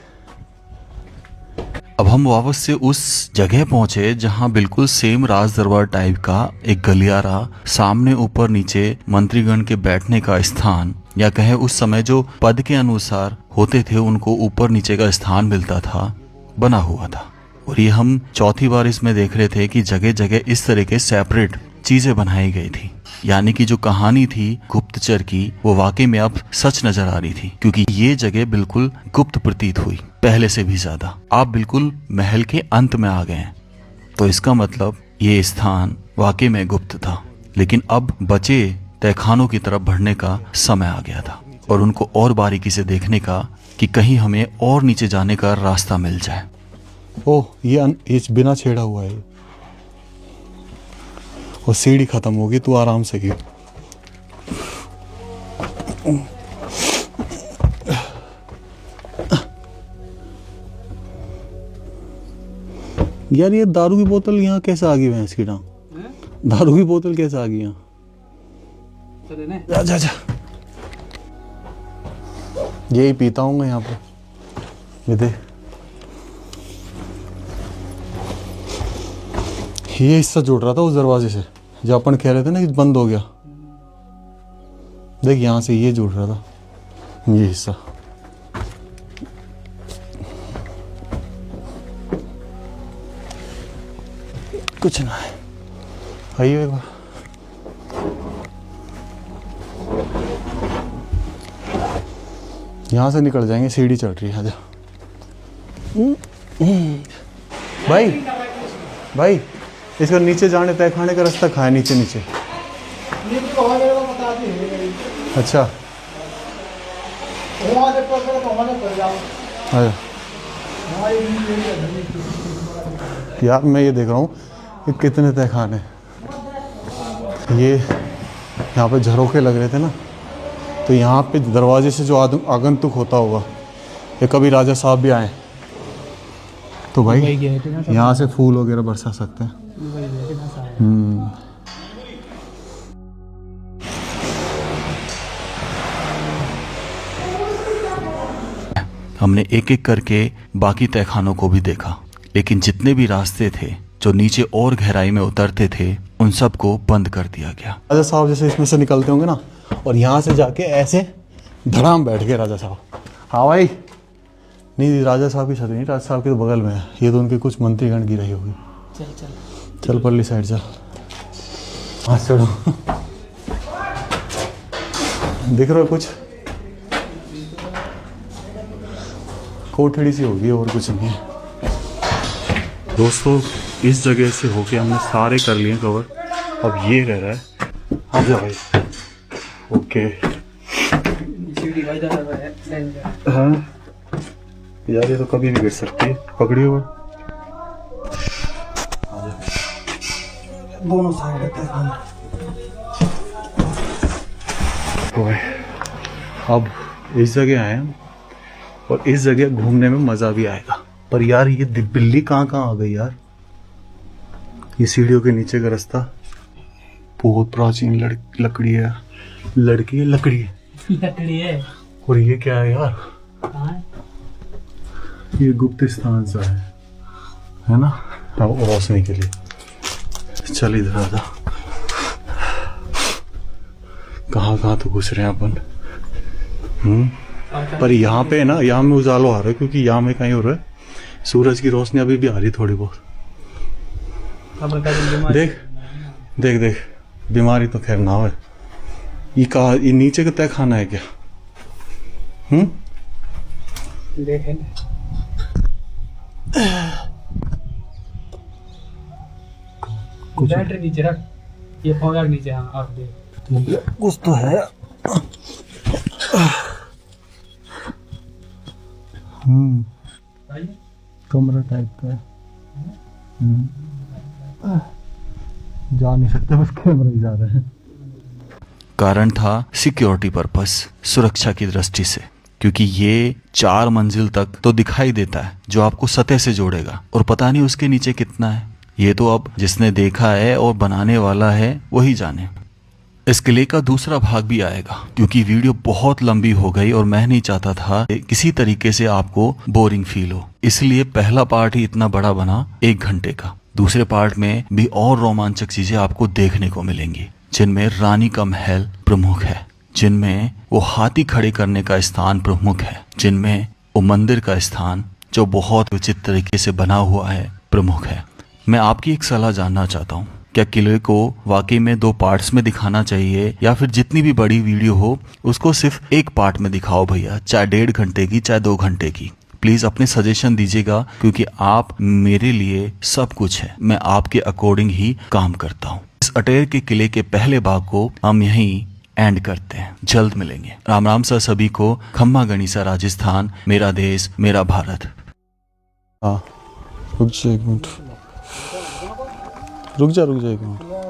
अब हम वापस से उस जगह पहुंचे जहां बिल्कुल सेम राज दरबार टाइप का एक गलियारा, सामने ऊपर नीचे मंत्रीगण के बैठने का स्थान, या कहे उस समय जो पद के अनुसार होते थे उनको ऊपर नीचे का स्थान मिलता था, बना हुआ था। और ये हम चौथी बार इसमें देख रहे थे कि जगह जगह इस तरह के सेपरेट चीजें बनाई गई थी, यानी कि जो कहानी थी गुप्तचर की वो वाकई में अब सच नजर आ रही थी, क्योंकि ये जगह बिल्कुल गुप्त प्रतीत हुई पहले से भी ज्यादा। आप बिल्कुल महल के अंत में आ गए हैं, तो इसका मतलब ये स्थान वाकई में गुप्त था। लेकिन अब बचे तहखानों की तरफ बढ़ने का समय आ गया था और उनको और बारीकी से देखने का कि कहीं हमें और नीचे जाने का रास्ता मिल जाए। ओह, ये बिना छेड़ा हुआ है और सीढ़ी खत्म होगी, तू आराम से गिर। यार ये दारू की बोतल यहाँ कैसे आ गई भैंस की टांग? दारू की बोतल कैसे आ गई यहाँ? जा जा जा, यही पीता हूँ यहाँ पे। ये देख, ये हिस्सा जुड़ रहा था उस दरवाजे से जो अपन कह रहे थे ना कि बंद हो गया। देख यहाँ से ये जुड़ रहा था, ये हिस्सा। कुछ ना है, आइए एक बार। यहाँ से निकल जाएंगे, सीढ़ी चढ़ रही है। आजा भाई, भाई इसका नीचे जाने तय खाने का रास्ता खाया, नीचे नीचे। अच्छा आजा। यार मैं ये देख रहा हूँ कि कितने तय खाने, ये यहाँ पे झरोखे लग रहे थे ना, तो यहाँ पे दरवाजे से जो आगंतुक होता होगा, ये कभी राजा साहब भी आए तो भाई यहाँ से फूल वगैरह बरसा सकते हैं। हमने एक एक करके बाकी तहखानों को भी देखा, लेकिन जितने भी रास्ते थे जो नीचे और गहराई में उतरते थे उन सब को बंद कर दिया गया। राजा साहब जैसे इसमें से निकलते होंगे ना, और यहाँ से जाके ऐसे धड़ाम बैठ गए राजा साहब। हाँ भाई, नहीं राजा साहब की छतरी नहीं, राजा साहब के तो बगल में है, ये तो उनके कुछ मंत्रीगण की रही होगी। चल चल चल परली साइड चल, हाँ चढ़ो। दिख रहा है कुछ? कोठड़ी सी होगी और कुछ नहीं है। दोस्तों इस जगह से होके हमने सारे कर लिए कवर, अब ये रह रहा है। आ जाओ भाई। ओके हाँ यार, ये तो कभी भी गिर सकती है, पकड़ी हुआ। दोनों साइड अब इस जगह आए हम, और इस जगह घूमने में मजा भी आएगा। पर यार ये बिल्ली कहाँ आ गई यार? ये सीढ़ियों के नीचे का रास्ता बहुत प्राचीन लकड़ी है, लड़की है, लकड़ी है। और ये क्या है यार? ये गुप्त स्थान सा है ना, रोशनी के लिए। चल इधर आ जा। कहाँ तो घुस रहे हैं अपन। पर यहाँ पे ना, यहाँ में उजालो आ रहा है, क्योंकि यहाँ में कहीं हो रहा है, सूरज की रोशनी अभी भी आ रही थोड़ी बहुत। देख देख देख, बीमारी तो खैर ना हो। ये कहा, ये नीचे का तय खाना है क्या? देखें बैटरी नीचे रख, ये फोन रख नीचे। हाँ आप देख, कुछ तो है। कमरा टाइप का है। जा नहीं सकते, बस कैमरा ही जा रहे हैं। कारण था सिक्योरिटी पर्पस, सुरक्षा की दृष्टि से, क्योंकि ये 4 मंजिल तक तो दिखाई देता है जो आपको सतह से जोड़ेगा, और पता नहीं उसके नीचे कितना है। ये तो अब जिसने देखा है और बनाने वाला है वही जाने। इस किले का दूसरा भाग भी आएगा, क्योंकि वीडियो बहुत लंबी हो गई और मैं नहीं चाहता था किसी तरीके से आपको बोरिंग फील हो, इसलिए पहला पार्ट ही इतना बड़ा बना 1 घंटे का। दूसरे पार्ट में भी और रोमांचक चीजें आपको देखने को मिलेंगी, जिनमें रानी का महल प्रमुख है, जिनमें वो हाथी खड़े करने का स्थान प्रमुख है, जिनमें वो मंदिर का स्थान जो बहुत उचित तरीके से बना हुआ है प्रमुख है। मैं आपकी एक सलाह जानना चाहता हूँ, क्या किले को वाकई में 2 पार्ट्स में दिखाना चाहिए या फिर जितनी भी बड़ी वीडियो हो उसको सिर्फ 1 पार्ट में दिखाओ भैया, चाहे 1.5 घंटे की चाहे 2 घंटे की। प्लीज अपने सजेशन दीजिएगा, क्योंकि आप मेरे लिए सब कुछ है, मैं आपके अकॉर्डिंग ही काम करता हूँ। इस अटेर के किले के पहले भाग को हम यहीं एंड करते हैं, जल्द मिलेंगे। राम राम सर सभी को। खम्मा गणिसा राजस्थान, मेरा देश मेरा भारत। हाँ रुक जा 1 मिनट, रुक जा 1 मिनट।